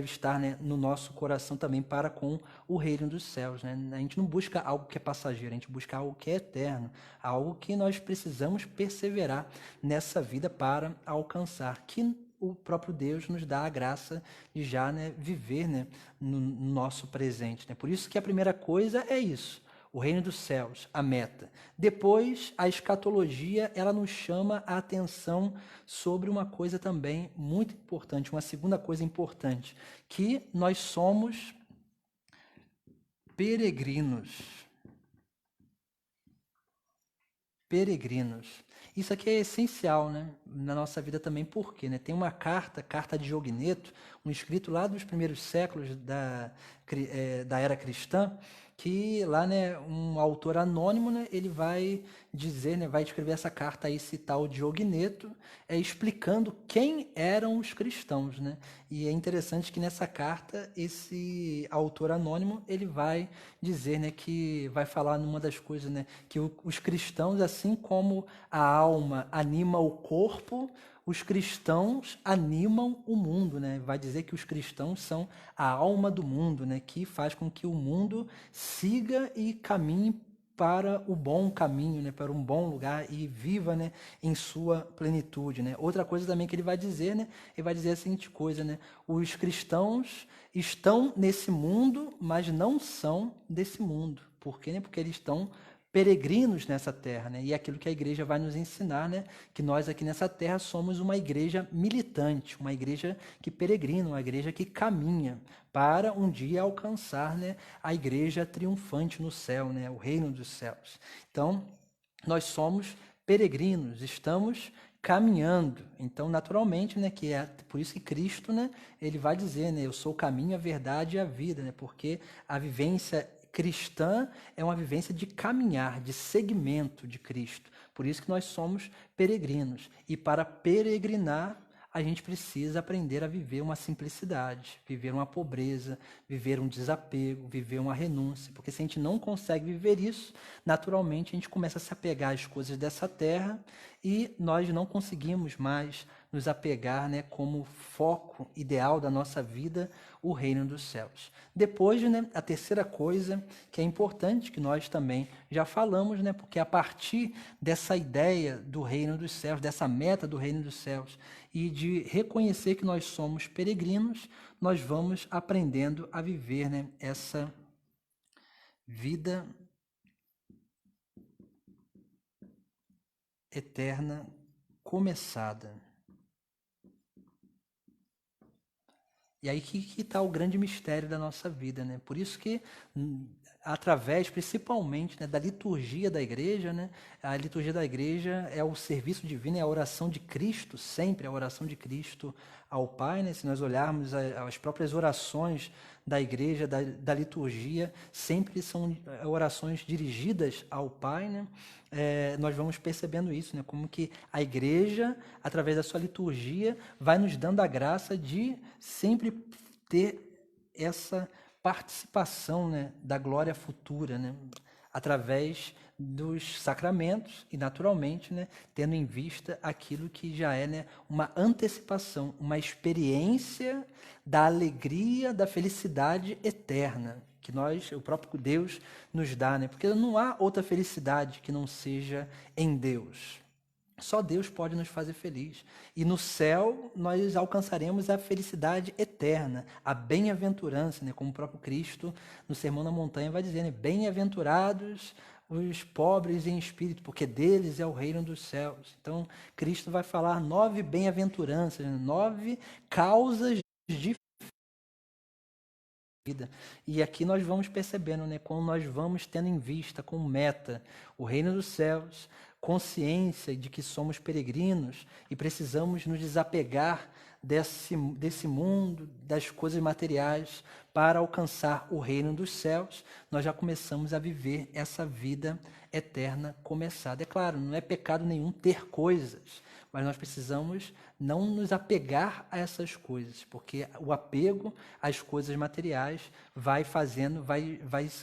estar, né, no nosso coração também para com o reino dos céus. Né? A gente não busca algo que é passageiro, a gente busca algo que é eterno, algo que nós precisamos perseverar nessa vida para alcançar, que o próprio Deus nos dá a graça de já, né, viver, né, no nosso presente. Né? Por isso que a primeira coisa é isso. O reino dos céus, a meta. Depois, a escatologia, ela nos chama a atenção sobre uma coisa também muito importante, uma segunda coisa importante, que nós somos peregrinos. Peregrinos. Isso aqui é essencial, né, na nossa vida também, porque, né, tem uma carta de Diogneto, um escrito lá dos primeiros séculos da era cristã, que lá, né, um autor anônimo, né, ele vai dizer, né, vai escrever essa carta aí, citar o Diogneto, explicando quem eram os cristãos, né? E é interessante que nessa carta esse autor anônimo ele vai dizer, né, que vai falar numa das coisas, né, que os cristãos, assim como a alma anima o corpo, os cristãos animam o mundo, né? Vai dizer que os cristãos são a alma do mundo, né? Que faz com que o mundo siga e caminhe para o bom caminho, né? Para um bom lugar e viva, né, em sua plenitude, né? Outra coisa também que ele vai dizer, né? Ele vai dizer a seguinte coisa, né? Os cristãos estão nesse mundo, mas não são desse mundo. Por quê? Né? Porque eles estão peregrinos nessa terra, né? E é aquilo que a igreja vai nos ensinar, né? Que nós aqui nessa terra somos uma igreja militante, uma igreja que peregrina, uma igreja que caminha para um dia alcançar, né, a igreja triunfante no céu, né? O reino dos céus. Então, nós somos peregrinos, estamos caminhando. Então, naturalmente, né, que é por isso que Cristo, né, ele vai dizer, né, eu sou o caminho, a verdade e a vida, né? Porque a vivência cristã é uma vivência de caminhar, de seguimento de Cristo. Por isso que nós somos peregrinos. E para peregrinar, a gente precisa aprender a viver uma simplicidade, viver uma pobreza, viver um desapego, viver uma renúncia. Porque se a gente não consegue viver isso, naturalmente a gente começa a se apegar às coisas dessa terra e nós não conseguimos mais nos apegar, né, como foco ideal da nossa vida, o reino dos céus. Depois, né, a terceira coisa que é importante, que nós também já falamos, né, porque a partir dessa ideia do reino dos céus, dessa meta do reino dos céus, e de reconhecer que nós somos peregrinos, nós vamos aprendendo a viver, né, essa vida eterna começada. E aí que está o grande mistério da nossa vida, né? Por isso que, através, principalmente, né, da liturgia da igreja, né? A liturgia da igreja é o serviço divino, é a oração de Cristo, sempre a oração de Cristo ao Pai, né? Se nós olharmos as próprias orações da igreja, da liturgia, sempre são orações dirigidas ao Pai, né? Nós vamos percebendo isso, né? Como que a igreja, através da sua liturgia, vai nos dando a graça de sempre ter essa participação, né, da glória futura, né? Através dos sacramentos e, naturalmente, né, tendo em vista aquilo que já é, né, uma antecipação, uma experiência da alegria, da felicidade eterna, que o próprio Deus nos dá, né? Porque não há outra felicidade que não seja em Deus. Só Deus pode nos fazer feliz. E no céu nós alcançaremos a felicidade eterna, a bem-aventurança, né? Como o próprio Cristo no Sermão da Montanha vai dizer, né? Bem-aventurados os pobres em espírito, porque deles é o reino dos céus. Então, Cristo vai falar 9 bem-aventuranças, 9 causas de vida. E aqui nós vamos percebendo, né, quando nós vamos tendo em vista, como meta, o reino dos céus, consciência de que somos peregrinos e precisamos nos desapegar desse mundo, das coisas materiais, para alcançar o reino dos céus, nós já começamos a viver essa vida eterna começada. É claro, não é pecado nenhum ter coisas, mas nós precisamos não nos apegar a essas coisas, porque o apego às coisas materiais vai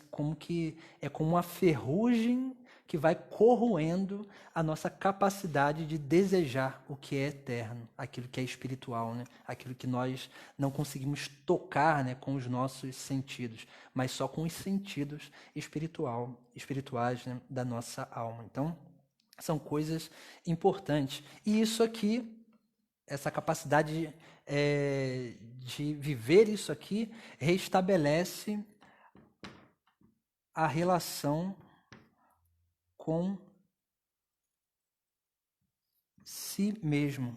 como que é como uma ferrugem que vai corroendo a nossa capacidade de desejar o que é eterno, aquilo que é espiritual, né? Aquilo que nós não conseguimos tocar, né, com os nossos sentidos, mas só com os sentidos espirituais, né, da nossa alma. Então, são coisas importantes. E isso aqui, essa capacidade de viver isso aqui, restabelece a relação com si mesmo,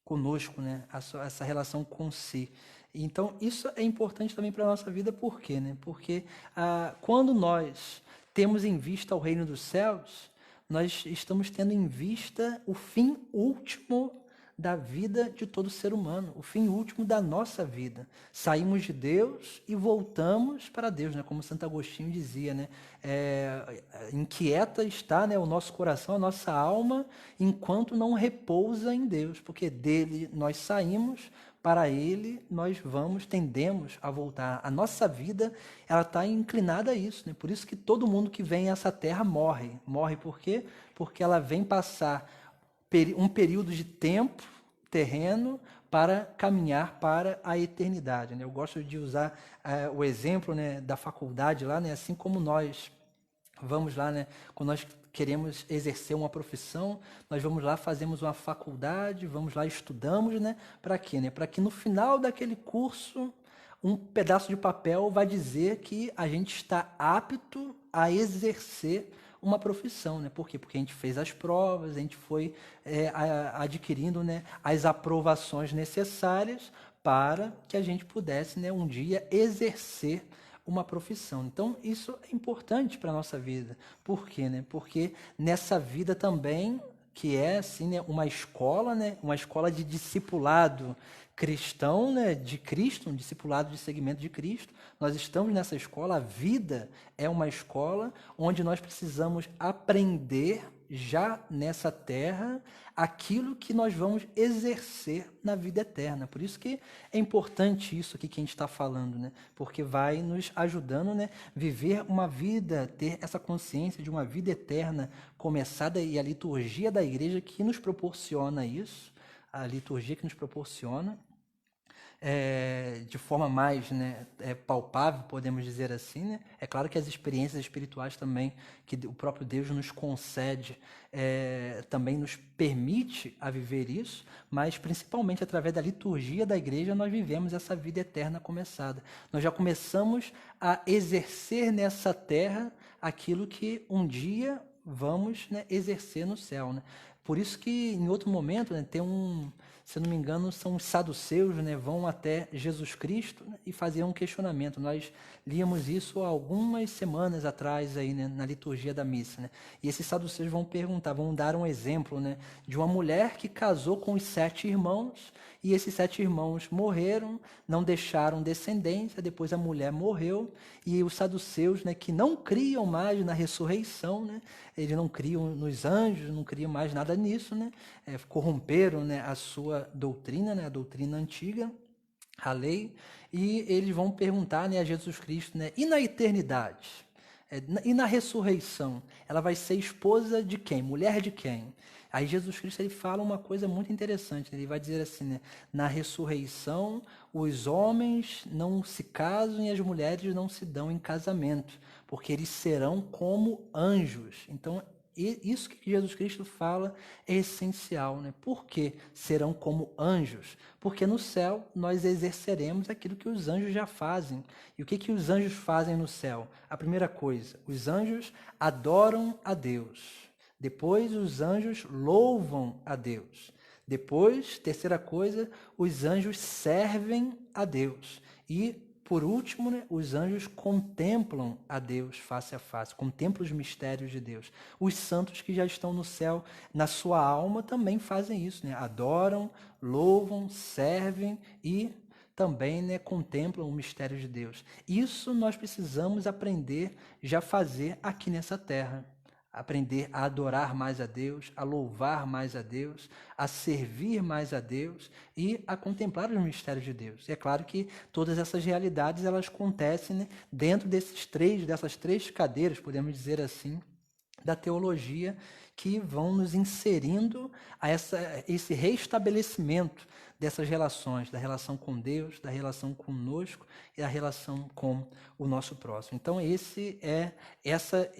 conosco, né? Essa relação com si. Então, isso é importante também para a nossa vida, por quê? Né? Porque quando nós temos em vista o reino dos céus, nós estamos tendo em vista o fim último da vida de todo ser humano, o fim último da nossa vida. Saímos de Deus e voltamos para Deus, né? Como Santo Agostinho dizia, né? Inquieta está, né, o nosso coração, a nossa alma, enquanto não repousa em Deus, porque dele nós saímos, para ele nós tendemos a voltar. A nossa vida, ela está inclinada a isso, né? Por isso que todo mundo que vem a essa terra morre. Morre por quê? Porque ela vem passar um período de tempo terreno para caminhar para a eternidade, né? Eu gosto de usar o exemplo, né, da faculdade lá, né? Assim como nós vamos lá, né, quando nós queremos exercer uma profissão, nós vamos lá, fazemos uma faculdade, vamos lá, estudamos, né? Para quê? Né? Para que no final daquele curso, um pedaço de papel vai dizer que a gente está apto a exercer uma profissão, né? Por quê? Porque a gente fez as provas, a gente foi adquirindo, né, as aprovações necessárias para que a gente pudesse, né, um dia exercer uma profissão. Então, isso é importante para a nossa vida. Por quê? Né? Porque nessa vida também, que é assim, né, uma escola de discipulado cristão, né, de Cristo, um discipulado de seguimento de Cristo, nós estamos nessa escola, a vida é uma escola onde nós precisamos aprender já nessa terra aquilo que nós vamos exercer na vida eterna. Por isso que é importante isso aqui que a gente está falando, né? Porque vai nos ajudando, né, viver uma vida, ter essa consciência de uma vida eterna começada, e a liturgia da igreja que nos proporciona isso, a liturgia que nos proporciona. de forma mais, né, palpável, podemos dizer assim, né? É claro que as experiências espirituais também, que o próprio Deus nos concede, também nos permite a viver isso, mas principalmente através da liturgia da igreja nós vivemos essa vida eterna começada. Nós já começamos a exercer nessa terra aquilo que um dia vamos, né, exercer no céu, né? Por isso que em outro momento, né, se eu não me engano, são os saduceus, né, vão até Jesus Cristo, né, e faziam um questionamento. Nós líamos isso há algumas semanas atrás aí, né, na liturgia da missa, né? E esses saduceus vão perguntar, vão dar um exemplo, né, de uma mulher que casou com os 7 irmãos, e esses 7 irmãos morreram, não deixaram descendência, depois a mulher morreu, e os saduceus, né, que não criam mais na ressurreição, né, eles não criam nos anjos, não criam mais nada nisso, né, corromperam, né, a sua doutrina, né, a doutrina antiga, a lei, e eles vão perguntar, né, a Jesus Cristo, né, e na eternidade? E na ressurreição? Ela vai ser esposa de quem? Mulher de quem? Aí Jesus Cristo ele fala uma coisa muito interessante, ele vai dizer assim, né, na ressurreição os homens não se casam e as mulheres não se dão em casamento, porque eles serão como anjos. Então, isso que Jesus Cristo fala é essencial, né? Por que serão como anjos? Porque no céu nós exerceremos aquilo que os anjos já fazem. E o que os anjos fazem no céu? A primeira coisa, os anjos adoram a Deus. Depois, os anjos louvam a Deus. Depois, terceira coisa, os anjos servem a Deus. E, por último, né, os anjos contemplam a Deus face a face, contemplam os mistérios de Deus. Os santos que já estão no céu, na sua alma, também fazem isso, né? Adoram, louvam, servem e também, né, contemplam o mistério de Deus. Isso nós precisamos aprender já a fazer aqui nessa terra. Aprender a adorar mais a Deus, a louvar mais a Deus, a servir mais a Deus e a contemplar os mistérios de Deus. E é claro que todas essas realidades elas acontecem, né, dentro dessas três cadeiras, podemos dizer assim, da teologia, que vão nos inserindo a esse restabelecimento dessas relações, da relação com Deus, da relação conosco e da relação com o nosso próximo. Então, essa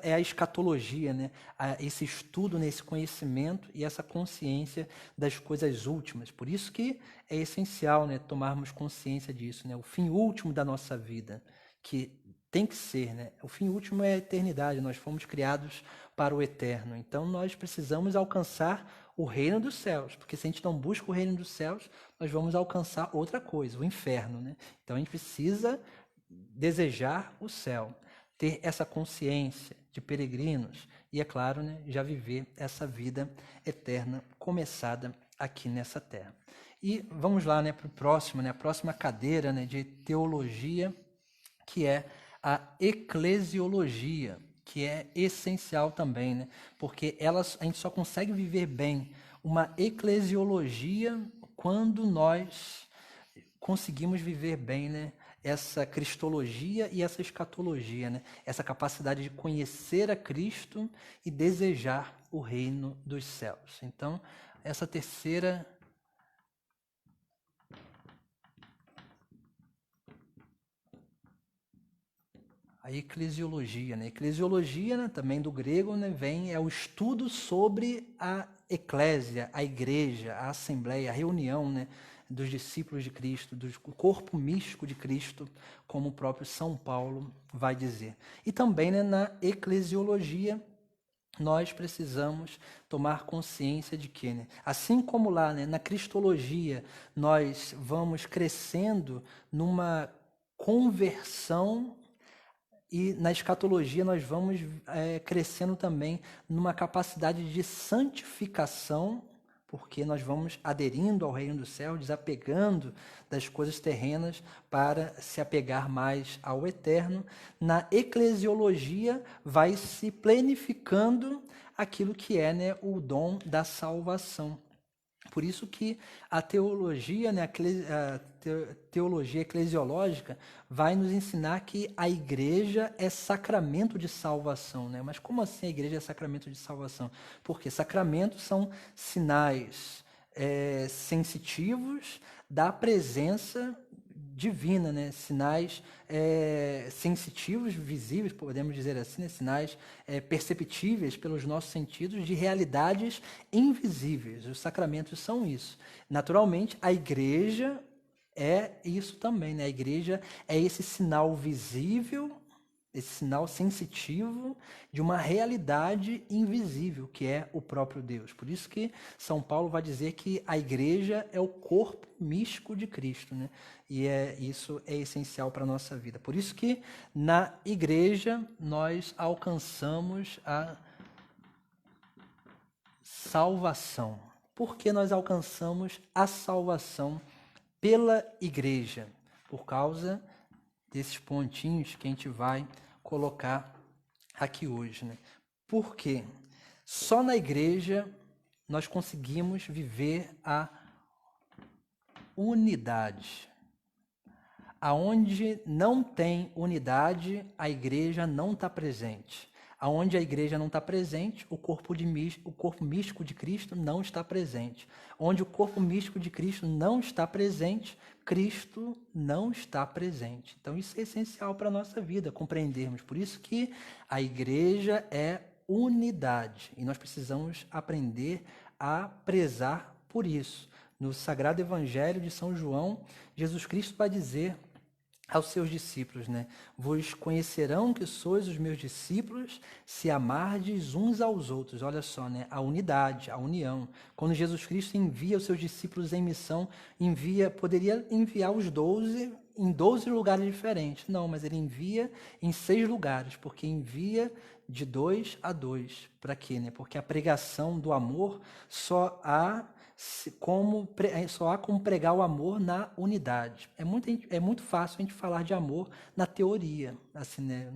é a escatologia, né? Esse estudo, nesse conhecimento e essa consciência das coisas últimas. Por isso que é essencial, né, tomarmos consciência disso, né? O fim último da nossa vida, que tem que ser, né? O fim último é a eternidade, nós fomos criados para o eterno. Então, nós precisamos alcançar o reino dos céus, porque se a gente não busca o reino dos céus, nós vamos alcançar outra coisa, o inferno, né? Então, a gente precisa desejar o céu, ter essa consciência de peregrinos e, é claro, né, já viver essa vida eterna começada aqui nessa terra. E vamos lá, né, para o próximo, né, a próxima cadeira, né, de teologia, que é a eclesiologia, que é essencial também, né? Porque a gente só consegue viver bem uma eclesiologia quando nós conseguimos viver bem, né, essa cristologia e essa escatologia, né? Essa capacidade de conhecer a Cristo e desejar o reino dos céus. Então, essa terceira a eclesiologia, né? Eclesiologia, né, também do grego, né, é o estudo sobre a eclésia, a igreja, a assembleia, a reunião, né, dos discípulos de Cristo, do corpo místico de Cristo, como o próprio São Paulo vai dizer. E também, né, na eclesiologia, nós precisamos tomar consciência de que, né, assim como lá, né, na cristologia, nós vamos crescendo numa conversão, e na escatologia nós vamos crescendo também numa capacidade de santificação, porque nós vamos aderindo ao reino do céu, desapegando das coisas terrenas para se apegar mais ao eterno. Na eclesiologia vai se plenificando aquilo que é, né, o dom da salvação. Por isso que a teologia, né, a teologia eclesiológica vai nos ensinar que a igreja é sacramento de salvação, né? Mas como assim a igreja é sacramento de salvação? Porque sacramentos são sinais, sensitivos da presença divina, né? Sinais sensitivos, visíveis, podemos dizer assim, né? Sinais perceptíveis pelos nossos sentidos de realidades invisíveis. Os sacramentos são isso. Naturalmente, a igreja é isso também, né? A igreja é esse sinal visível, esse sinal sensitivo de uma realidade invisível, que é o próprio Deus. Por isso que São Paulo vai dizer que a igreja é o corpo místico de Cristo, né? E isso é essencial para a nossa vida. Por isso que na igreja nós alcançamos a salvação. Por que nós alcançamos a salvação pela igreja? Por causa desses pontinhos que a gente vai colocar aqui hoje, né? Porque só na igreja nós conseguimos viver a unidade. Aonde não tem unidade, a igreja não está presente. Aonde a igreja não está presente, o corpo místico de Cristo não está presente. Onde o corpo místico de Cristo não está presente, Cristo não está presente. Então isso é essencial para a nossa vida, compreendermos. Por isso que a igreja é unidade. E nós precisamos aprender a prezar por isso. No Sagrado Evangelho de São João, Jesus Cristo vai dizer aos seus discípulos, né? Vos conhecerão que sois os meus discípulos se amardes uns aos outros. Olha só, né? A unidade, a união. Quando Jesus Cristo envia os seus discípulos em missão, poderia enviar os 12 em 12 lugares diferentes. Não, mas ele envia em 6 lugares, porque envia de 2 a 2. Para quê, né? Porque a pregação do amor só há como pregar o amor na unidade. É muito fácil a gente falar de amor na teoria, assim, né?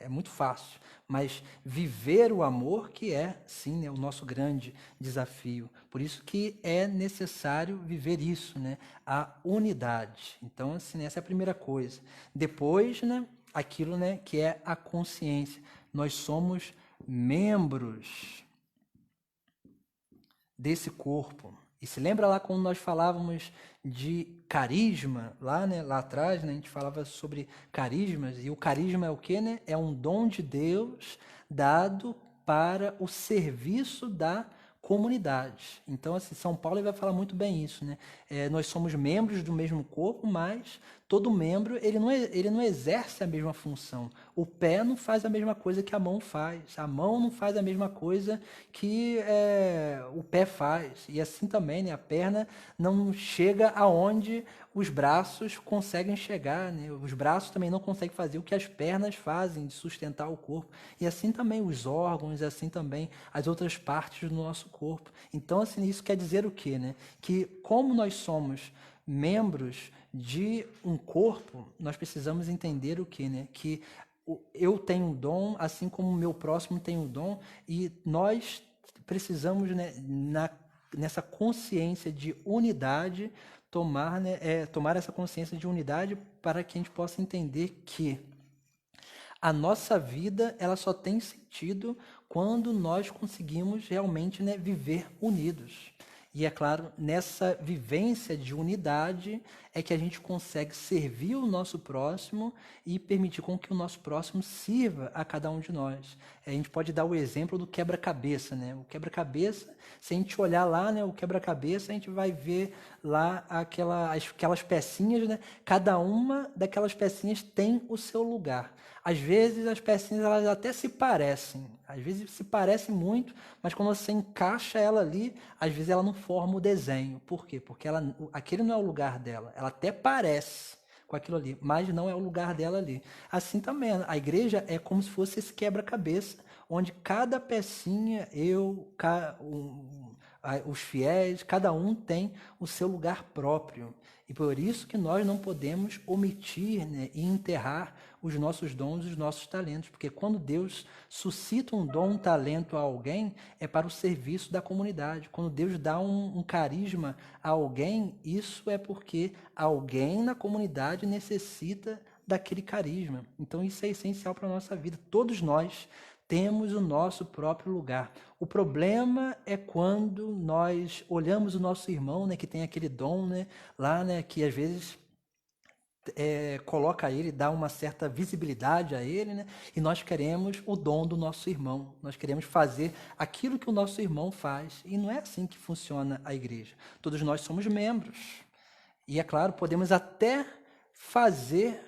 É muito fácil, mas viver o amor que é, sim, né, o nosso grande desafio. Por isso que é necessário viver isso, né? A unidade. Então, assim, essa é a primeira coisa. Depois, né, aquilo, né, que é a consciência. Nós somos membros desse corpo. E se lembra lá quando nós falávamos de carisma, lá, né, lá atrás, né, a gente falava sobre carismas, e o carisma é o quê, né? É um dom de Deus dado para o serviço da comunidade. Então, assim, São Paulo vai falar muito bem isso, né? Nós somos membros do mesmo corpo, mas todo membro ele não exerce a mesma função. O pé não faz a mesma coisa que a mão faz. A mão não faz a mesma coisa que o pé faz. E assim também, né? A perna não chega aonde os braços conseguem chegar, né? Os braços também não conseguem fazer o que as pernas fazem, de sustentar o corpo. E assim também os órgãos, e assim também as outras partes do nosso corpo. Então, assim, isso quer dizer o quê, né? Que como nós somos membros de um corpo, nós precisamos entender o quê, né? Que eu tenho um dom, assim como o meu próximo tem um dom, e nós precisamos, né, nessa consciência de unidade, tomar essa consciência de unidade para que a gente possa entender que a nossa vida ela só tem sentido quando nós conseguimos realmente, né, viver unidos. E é claro, nessa vivência de unidade é que a gente consegue servir o nosso próximo e permitir com que o nosso próximo sirva a cada um de nós. A gente pode dar o exemplo do quebra-cabeça, né? O quebra-cabeça, se a gente olhar lá, né, o quebra-cabeça, a gente vai ver lá aquelas pecinhas, né? Cada uma daquelas pecinhas tem o seu lugar. Às vezes as pecinhas elas até se parecem, às vezes se parecem muito, mas quando você encaixa ela ali, às vezes ela não forma o desenho. Por quê? Porque aquele não é o lugar dela. Ela até parece com aquilo ali, mas não é o lugar dela ali. Assim também, a igreja é como se fosse esse quebra-cabeça, onde cada pecinha, os fiéis, cada um tem o seu lugar próprio. E por isso que nós não podemos omitir, né, e enterrar os nossos dons e os nossos talentos. Porque quando Deus suscita um dom, um talento a alguém, é para o serviço da comunidade. Quando Deus dá um carisma a alguém, isso é porque alguém na comunidade necessita daquele carisma. Então isso é essencial para a nossa vida. Todos nós temos o nosso próprio lugar. O problema é quando nós olhamos o nosso irmão, né, que tem aquele dom, né, lá, né, que às vezes coloca ele, dá uma certa visibilidade a ele, né, e nós queremos o dom do nosso irmão. Nós queremos fazer aquilo que o nosso irmão faz. E não é assim que funciona a igreja. Todos nós somos membros. E é claro, podemos até fazer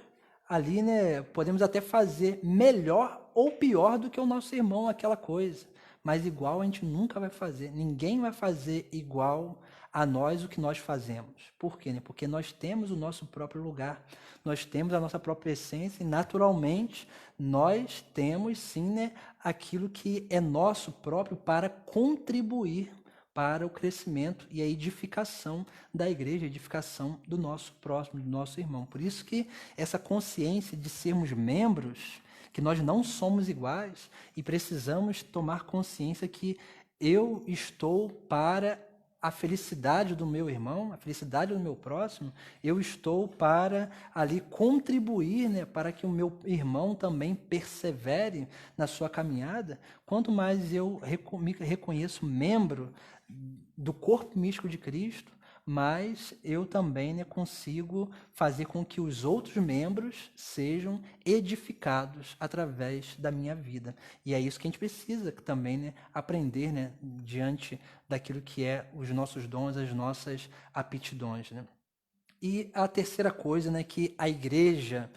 ali, né? Podemos até fazer melhor ou pior do que o nosso irmão aquela coisa. Mas igual a gente nunca vai fazer. Ninguém vai fazer igual a nós o que nós fazemos. Por quê? Né? Porque nós temos o nosso próprio lugar. Nós temos a nossa própria essência e, naturalmente, nós temos, sim, né, aquilo que é nosso próprio para contribuir para o crescimento e a edificação da igreja, a edificação do nosso próximo, do nosso irmão. Por isso que essa consciência de sermos membros, que nós não somos iguais e precisamos tomar consciência que eu estou para a felicidade do meu irmão, a felicidade do meu próximo, eu estou para ali contribuir, né, para que o meu irmão também persevere na sua caminhada. Quanto mais eu me reconheço membro do corpo místico de Cristo, mas eu também, né, consigo fazer com que os outros membros sejam edificados através da minha vida. E é isso que a gente precisa também, né, aprender, né, diante daquilo que é os nossos dons, as nossas aptidões, né? E a terceira coisa, né, que a igreja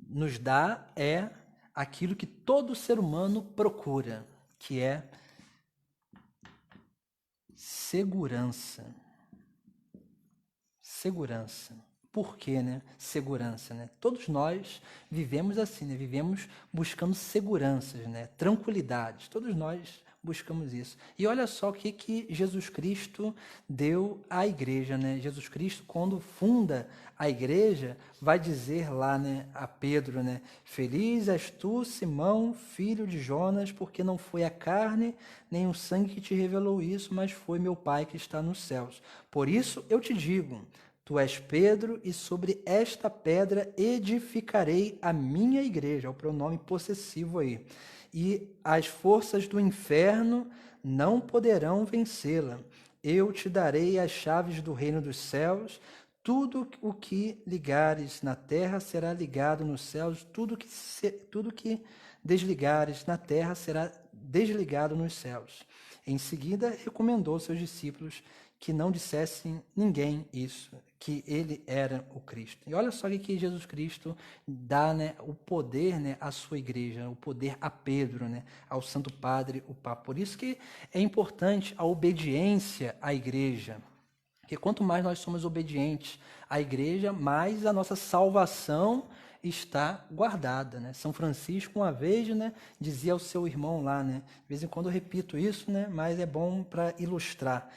nos dá é aquilo que todo ser humano procura, que é segurança. Segurança. Por quê, né? Segurança, né? Todos nós vivemos assim, né? Vivemos buscando seguranças, né? Tranquilidade. Todos nós buscamos isso. E olha só o que Jesus Cristo deu à igreja, né? Jesus Cristo, quando funda a igreja, vai dizer lá, né, a Pedro, né? Feliz és tu, Simão, filho de Jonas, porque não foi a carne nem o sangue que te revelou isso, mas foi meu Pai que está nos céus. Por isso eu te digo, tu és Pedro, e sobre esta pedra edificarei a minha igreja, é o pronome possessivo aí. E as forças do inferno não poderão vencê-la. Eu te darei as chaves do reino dos céus. Tudo o que ligares na terra será ligado nos céus, tudo que desligares na terra será desligado nos céus. Em seguida, recomendou aos seus discípulos que não dissessem ninguém isso, que ele era o Cristo. E olha só o que Jesus Cristo dá, né, o poder, né, à sua igreja, o poder a Pedro, né, ao Santo Padre, o Papa. Por isso que é importante a obediência à igreja. Porque quanto mais nós somos obedientes à igreja, mais a nossa salvação está guardada, né? São Francisco, uma vez, né, dizia ao seu irmão lá, né? De vez em quando eu repito isso, né, mas é bom para ilustrar.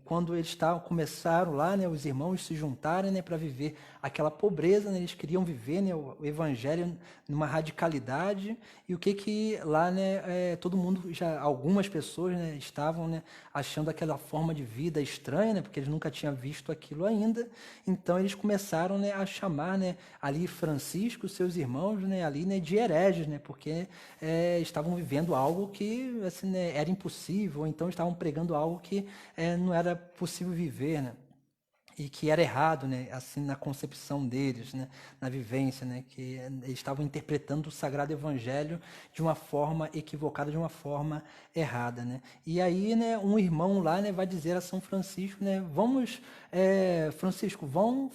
Quando eles começaram lá, né, os irmãos se juntarem, né, para viver aquela pobreza, né, eles queriam viver, né, o evangelho numa radicalidade, e o que lá, né, todo mundo, já algumas pessoas, né, estavam, né, achando aquela forma de vida estranha, né, porque eles nunca tinham visto aquilo ainda. Então eles começaram, né, a chamar, né, ali Francisco, seus irmãos, né, ali, né, de hereges, né, porque estavam vivendo algo que, assim, né, era impossível, ou então estavam pregando algo que não era possível viver, né, e que era errado, né, assim, na concepção deles, né, na vivência, né, que eles estavam interpretando o Sagrado Evangelho de uma forma equivocada, de uma forma errada, né. E aí, né, um irmão lá, né, vai dizer a São Francisco, né, Francisco, vamos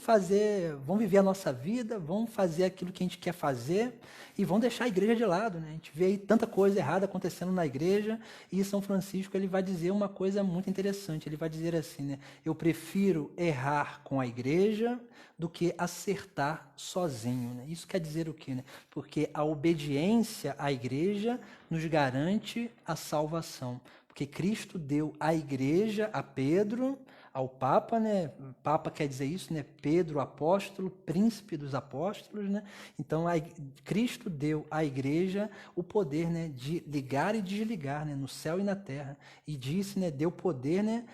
viver a nossa vida, vamos fazer aquilo que a gente quer fazer e vamos deixar a igreja de lado, né. A gente vê aí tanta coisa errada acontecendo na igreja, e São Francisco, ele vai dizer uma coisa muito interessante. Ele vai dizer assim, né, eu prefiro errar com a igreja do que acertar sozinho, né? Isso quer dizer o quê, né? Porque a obediência à igreja nos garante a salvação. Porque Cristo deu à igreja, a Pedro, ao Papa, né? Papa quer dizer isso, né? Pedro, apóstolo, príncipe dos apóstolos, né? Então, Cristo deu à igreja o poder, né, de ligar e desligar, né, no céu e na terra. E disse, né, deu poder, né,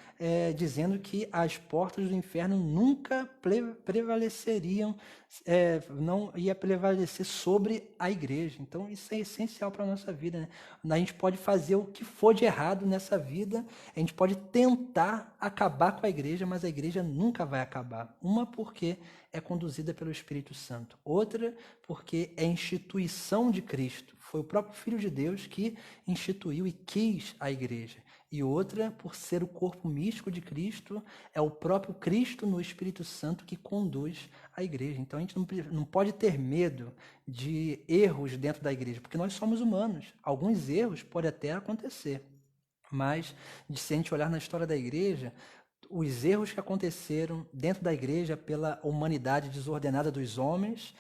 dizendo que as portas do inferno nunca prevaleceriam não ia prevalecer sobre a igreja. Então, isso é essencial para a nossa vida, né? A gente pode fazer o que for de errado nessa vida, a gente pode tentar acabar com a igreja, mas a igreja nunca vai acabar. Uma, porque é conduzida pelo Espírito Santo. Outra, porque é instituição de Cristo. Foi o próprio Filho de Deus que instituiu e quis a igreja. E outra, por ser o corpo místico de Cristo, é o próprio Cristo no Espírito Santo que conduz a igreja. Então a gente não pode ter medo de erros dentro da igreja, porque nós somos humanos. Alguns erros podem até acontecer, mas se a gente olhar na história da igreja, os erros que aconteceram dentro da igreja pela humanidade desordenada dos homens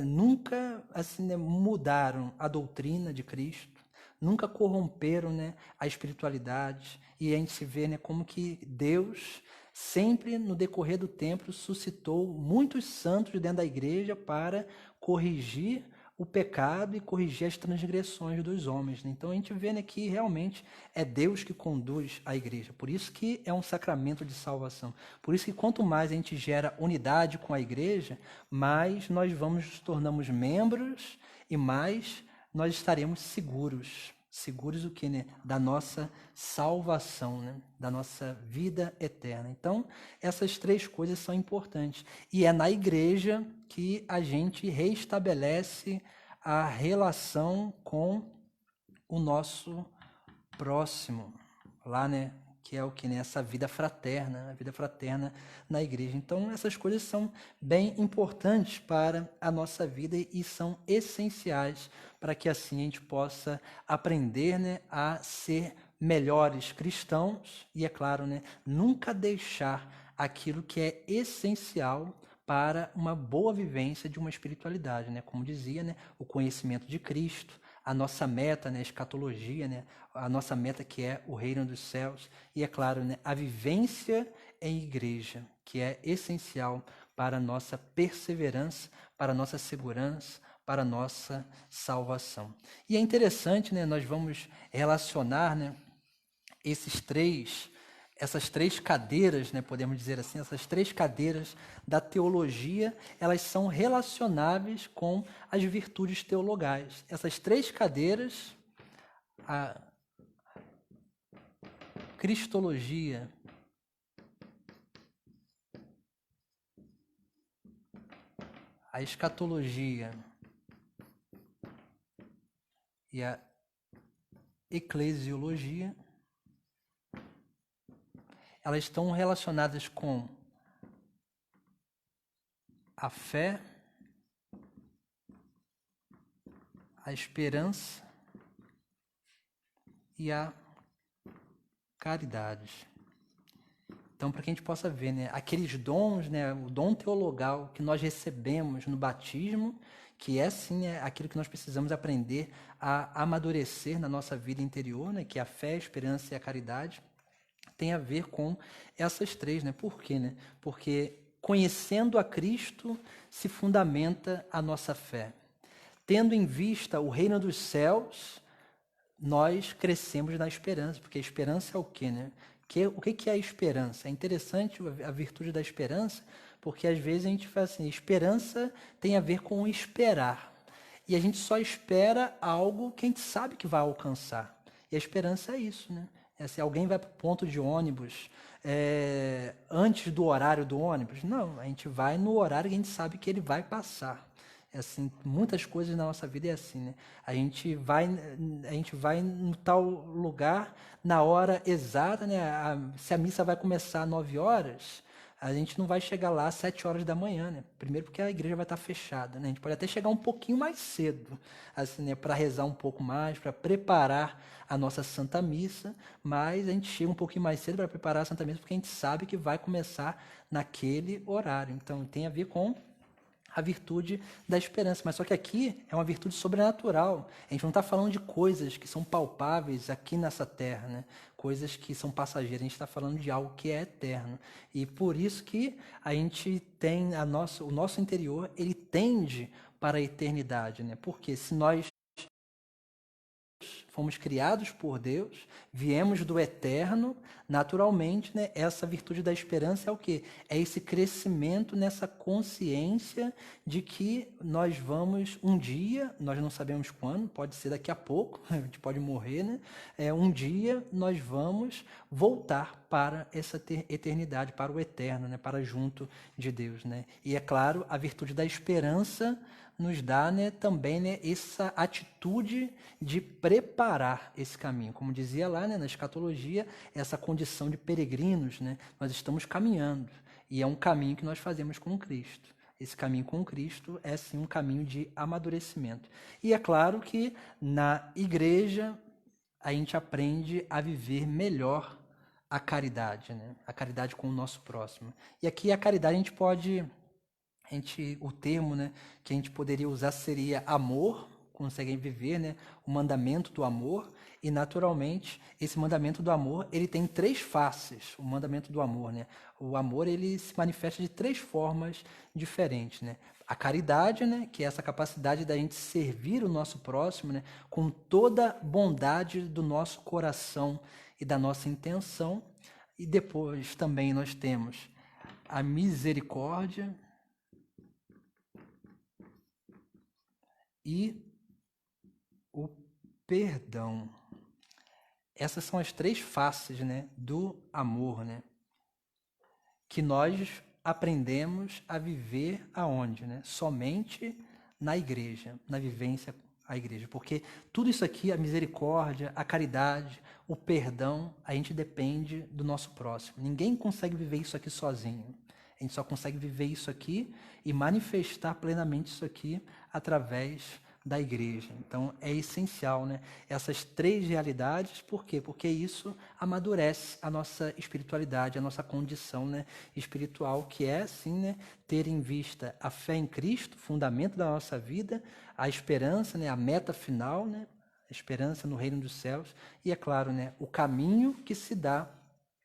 nunca assim, né, mudaram a doutrina de Cristo, nunca corromperam, né, a espiritualidade. E a gente se vê, né, como que Deus sempre no decorrer do tempo suscitou muitos santos dentro da igreja para corrigir o pecado e corrigir as transgressões dos homens, né? Então a gente vê, né, que realmente é Deus que conduz a igreja. Por isso que é um sacramento de salvação. Por isso que quanto mais a gente gera unidade com a igreja, mais nós nos tornamos membros e mais nós estaremos seguros. Seguros o quê, né? Da nossa salvação, né? Da nossa vida eterna. Então, essas três coisas são importantes. E é na igreja que a gente reestabelece a relação com o nosso próximo. Lá, né? Que é o que, né? Essa vida fraterna, a vida fraterna na igreja. Então, essas coisas são bem importantes para a nossa vida e são essenciais para que assim a gente possa aprender, né, a ser melhores cristãos e, é claro, né, nunca deixar aquilo que é essencial para uma boa vivência de uma espiritualidade, né? Como dizia, né, o conhecimento de Cristo, a nossa meta, né, a escatologia, né, a nossa meta que é o reino dos céus e, é claro, né, a vivência em igreja, que é essencial para a nossa perseverança, para a nossa segurança, para a nossa salvação. E é interessante, né, nós vamos relacionar, né, essas três cadeiras, né, podemos dizer assim, essas três cadeiras da teologia, elas são relacionáveis com as virtudes teologais. Essas três cadeiras, a cristologia, a escatologia e a eclesiologia, elas estão relacionadas com a fé, a esperança e a caridade. Então, para que a gente possa ver, né, aqueles dons, né, o dom teologal que nós recebemos no batismo, que é sim aquilo que nós precisamos aprender a amadurecer na nossa vida interior, né, que é a fé, a esperança e a caridade, tem a ver com essas três, né? Por quê, né? Porque conhecendo a Cristo se fundamenta a nossa fé. Tendo em vista o reino dos céus, nós crescemos na esperança, porque a esperança é o quê, né? O que é a esperança? É interessante a virtude da esperança, porque às vezes a gente fala assim, esperança tem a ver com esperar. E a gente só espera algo que a gente sabe que vai alcançar. E a esperança é isso, né? Se alguém vai para o ponto de ônibus antes do horário do ônibus, não, a gente vai no horário que a gente sabe que ele vai passar. Assim, muitas coisas na nossa vida é assim, né? A gente vai no tal lugar na hora exata, né? Se a missa vai começar às 9 horas, a gente não vai chegar lá às 7 horas da manhã, né? Primeiro porque a igreja vai estar fechada, né? A gente pode até chegar um pouquinho mais cedo, assim, né? Para rezar um pouco mais, para preparar a nossa Santa Missa, mas a gente chega um pouquinho mais cedo para preparar a Santa Missa porque a gente sabe que vai começar naquele horário. Então tem a ver com a virtude da esperança. Mas só que aqui é uma virtude sobrenatural. A gente não está falando de coisas que são palpáveis aqui nessa terra, né? Coisas que são passageiras. A gente está falando de algo que é eterno. E por isso que a gente tem o nosso interior, ele tende para a eternidade, né? Porque se nós fomos criados por Deus, viemos do eterno, naturalmente, né, essa virtude da esperança é o quê? É esse crescimento nessa consciência de que nós vamos um dia, nós não sabemos quando, pode ser daqui a pouco, a gente pode morrer, né? Um dia nós vamos voltar para essa eternidade, para o eterno, né, para junto de Deus, né? E é claro, a virtude da esperança nos dá, né, também, né, essa atitude de preparar esse caminho. Como dizia lá, né, na escatologia, essa condição de peregrinos, né, nós estamos caminhando, e é um caminho que nós fazemos com Cristo. Esse caminho com Cristo é, sim, um caminho de amadurecimento. E é claro que na igreja a gente aprende a viver melhor a caridade, né? A caridade com o nosso próximo. E aqui a caridade a gente pode... o termo, né, que a gente poderia usar seria amor, conseguem viver, né, o mandamento do amor, e naturalmente esse mandamento do amor ele tem três faces. O mandamento do amor, né, o amor ele se manifesta de três formas diferentes, né. A caridade, né, que é essa capacidade da gente servir o nosso próximo, né, com toda a bondade do nosso coração e da nossa intenção. E depois também nós temos a misericórdia e o perdão. Essas são as três faces, né, do amor, né, que nós aprendemos a viver aonde, né? Somente na igreja, na vivência à igreja. Porque tudo isso aqui, a misericórdia, a caridade, o perdão, a gente depende do nosso próximo. Ninguém consegue viver isso aqui sozinho. A gente só consegue viver isso aqui e manifestar plenamente isso aqui através da igreja. Então, é essencial, né? Essas três realidades, por quê? Porque isso amadurece a nossa espiritualidade, a nossa condição, né, espiritual, que é, sim, né, ter em vista a fé em Cristo, fundamento da nossa vida, a esperança, né, a meta final, né, a esperança no reino dos céus, e, é claro, né, o caminho que se dá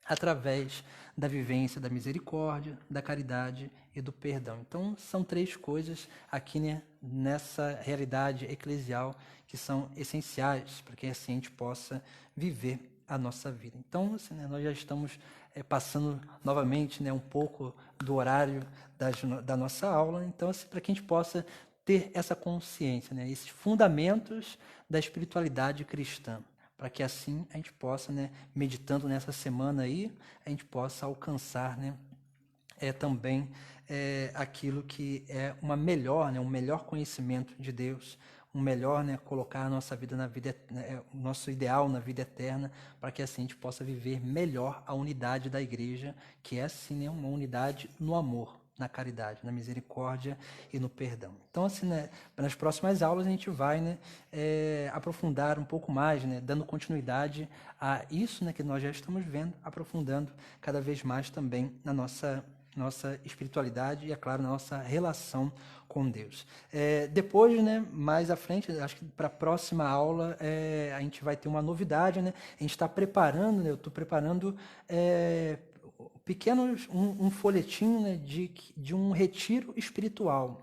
através da vivência da misericórdia, da caridade e do perdão. Então, são três coisas aqui, né, nessa realidade eclesial que são essenciais para que assim a gente possa viver a nossa vida. Então, assim, né, nós já estamos passando novamente, né, um pouco do horário da nossa aula, então, assim, para que a gente possa ter essa consciência, né, esses fundamentos da espiritualidade cristã, para que assim a gente possa, né, meditando nessa semana aí, a gente possa alcançar, né, também aquilo que é uma melhor, né, um melhor conhecimento de Deus, um melhor, né, colocar a nossa vida na vida, o nosso ideal na vida eterna, para que assim a gente possa viver melhor a unidade da igreja, que é assim, né, uma unidade no amor, na caridade, na misericórdia e no perdão. Então, assim, né, nas próximas aulas a gente vai, né, aprofundar um pouco mais, né, dando continuidade a isso, né, que nós já estamos vendo, aprofundando cada vez mais também na nossa espiritualidade e, é claro, na nossa relação com Deus. Depois, né, mais à frente, acho que para a próxima aula a gente vai ter uma novidade, né? A gente está preparando, né, eu estou preparando um folhetim, né, de um retiro espiritual.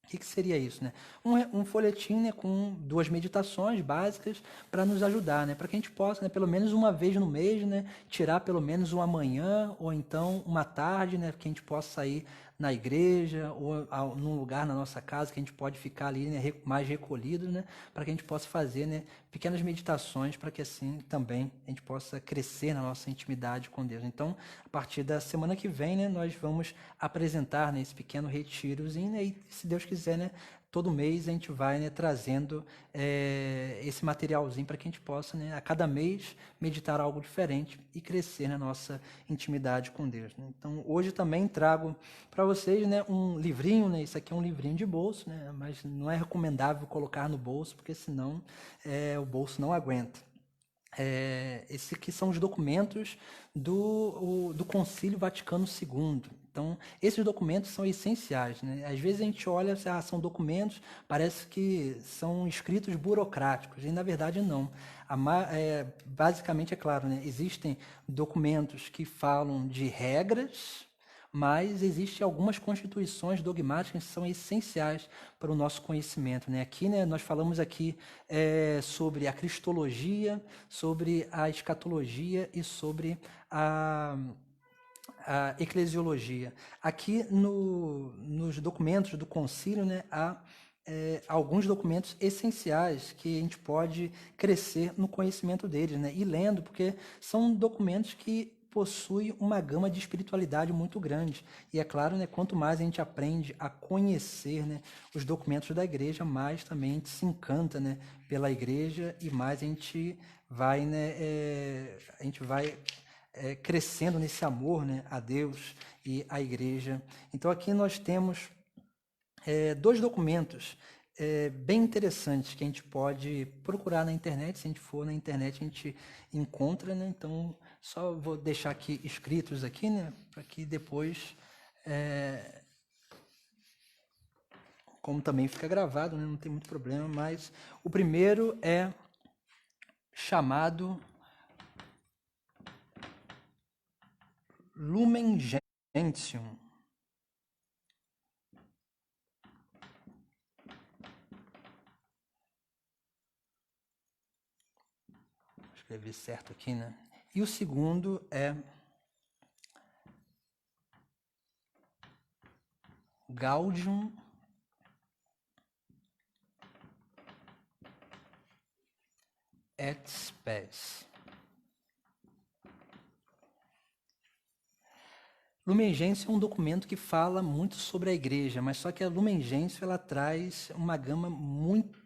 O que seria isso, né? Um folhetim, né, com 2 meditações básicas para nos ajudar, né? Para que a gente possa, né, pelo menos uma vez no mês, né, tirar pelo menos uma manhã ou então uma tarde, né, que a gente possa sair na igreja ou num lugar na nossa casa que a gente pode ficar ali, né, mais recolhido, né, para que a gente possa fazer, né, pequenas meditações para que assim também a gente possa crescer na nossa intimidade com Deus. Então, a partir da semana que vem, né, nós vamos apresentar, né, esse pequeno retirozinho, né, e se Deus quiser, né, todo mês a gente vai, né, trazendo esse materialzinho para que a gente possa, né, a cada mês meditar algo diferente e crescer na nossa intimidade com Deus, né? Então, hoje também trago para vocês, né, um livrinho, né, isso aqui é um livrinho de bolso, né, mas não é recomendável colocar no bolso, porque senão o bolso não aguenta. Esses aqui são os documentos do Concílio Vaticano II. Então, esses documentos são essenciais, né? Às vezes a gente olha, são documentos, parece que são escritos burocráticos, e na verdade não. Basicamente, é claro, né, existem documentos que falam de regras, mas existem algumas constituições dogmáticas que são essenciais para o nosso conhecimento, né? Aqui, né, nós falamos aqui sobre a cristologia, sobre a escatologia e sobre a eclesiologia. Aqui nos documentos do concílio, né, há alguns documentos essenciais que a gente pode crescer no conhecimento deles, né, e lendo, porque são documentos que possuem uma gama de espiritualidade muito grande. E é claro, né, quanto mais a gente aprende a conhecer, né, os documentos da igreja, mais também a gente se encanta, né, pela igreja e mais a gente vai, né, crescendo nesse amor, né, a Deus e à igreja. Então aqui nós temos dois documentos bem interessantes que a gente pode procurar na internet. Se a gente for na internet, a gente encontra, né? Então só vou deixar aqui escritos aqui, né, para que depois, como também fica gravado, né, não tem muito problema, mas o primeiro é chamado Lumen Gentium. Escrevi certo aqui, né? E o segundo é Gaudium et Spes. Lumen Gentium é um documento que fala muito sobre a igreja, mas só que a Lumen Gentium ela traz uma gama muito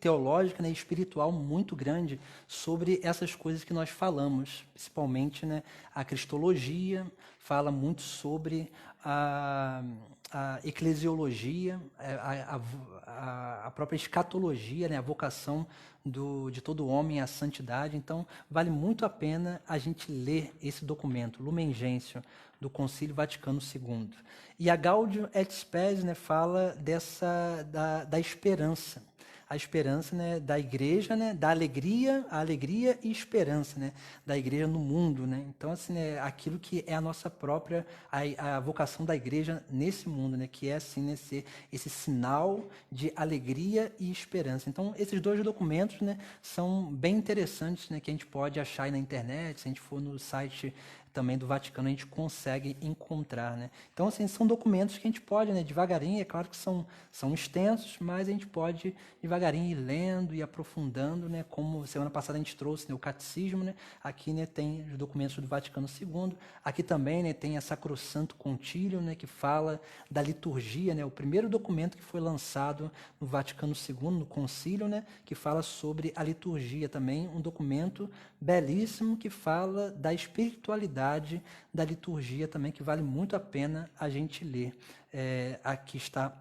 teológica, né, e espiritual muito grande sobre essas coisas que nós falamos, principalmente, né, a cristologia, fala muito sobre a eclesiologia, a própria escatologia, né, a vocação de todo homem à santidade. Então, vale muito a pena a gente ler esse documento, Lumen Gentium, do Concílio Vaticano II. E a Gaudium et Spes, né, fala da esperança. A esperança, né, da igreja, né, da alegria, a alegria e esperança, né, da igreja no mundo, né? Então, assim, né, aquilo que é a nossa própria, a vocação da igreja nesse mundo, né, que é assim, né, ser esse sinal de alegria e esperança. Então, esses dois documentos, né, são bem interessantes, né, que a gente pode achar aí na internet. Se a gente for no site também do Vaticano, a gente consegue encontrar, né? Então, assim, são documentos que a gente pode, né, devagarinho, é claro que são extensos, mas a gente pode devagarinho ir lendo e aprofundando, né, como semana passada a gente trouxe, né, o catecismo, né, aqui, né, tem os documentos do Vaticano II, aqui também, né, tem a Sacrosanto Concílio, né, que fala da liturgia, né, o primeiro documento que foi lançado no Vaticano II, no concílio, né, que fala sobre a liturgia também, um documento belíssimo que fala da espiritualidade da liturgia também, que vale muito a pena a gente ler. Aqui está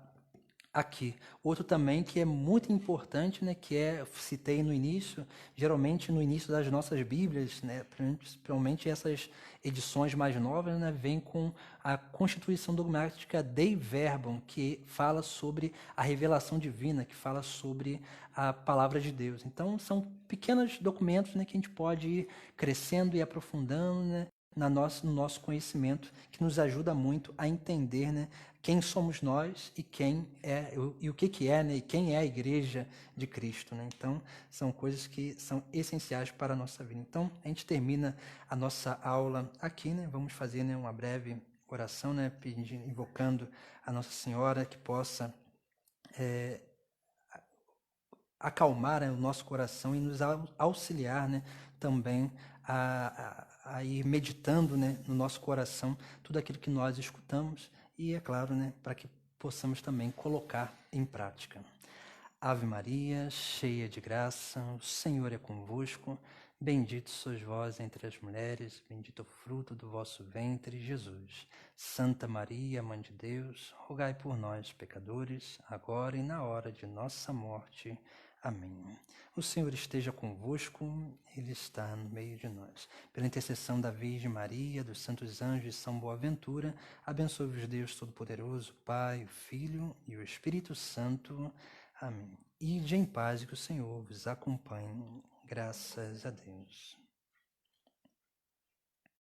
aqui. Outro também que é muito importante, né, que citei no início, geralmente no início das nossas Bíblias, né, principalmente essas edições mais novas, né, vem com a Constituição Dogmática Dei Verbum, que fala sobre a revelação divina, que fala sobre a palavra de Deus. Então, são pequenos documentos, né, que a gente pode ir crescendo e aprofundando, né, no nosso conhecimento, que nos ajuda muito a entender, né, quem somos nós e quem é e o que é, né, e quem é a Igreja de Cristo, né? Então, são coisas que são essenciais para a nossa vida. Então, a gente termina a nossa aula aqui, né? Vamos fazer, né, uma breve oração, né, pedindo, invocando a Nossa Senhora que possa acalmar, né, o nosso coração e nos auxiliar, né, também a ir meditando, né, no nosso coração tudo aquilo que nós escutamos e, é claro, né, para que possamos também colocar em prática. Ave Maria, cheia de graça, o Senhor é convosco. Bendito sois vós entre as mulheres, bendito o fruto do vosso ventre, Jesus. Santa Maria, Mãe de Deus, rogai por nós, pecadores, agora e na hora de nossa morte. Amém. O Senhor esteja convosco, Ele está no meio de nós. Pela intercessão da Virgem Maria, dos santos anjos e São Boaventura, abençoe-vos Deus Todo-Poderoso, Pai, o Filho e o Espírito Santo. Amém. Ide em paz e que o Senhor vos acompanhe. Graças a Deus.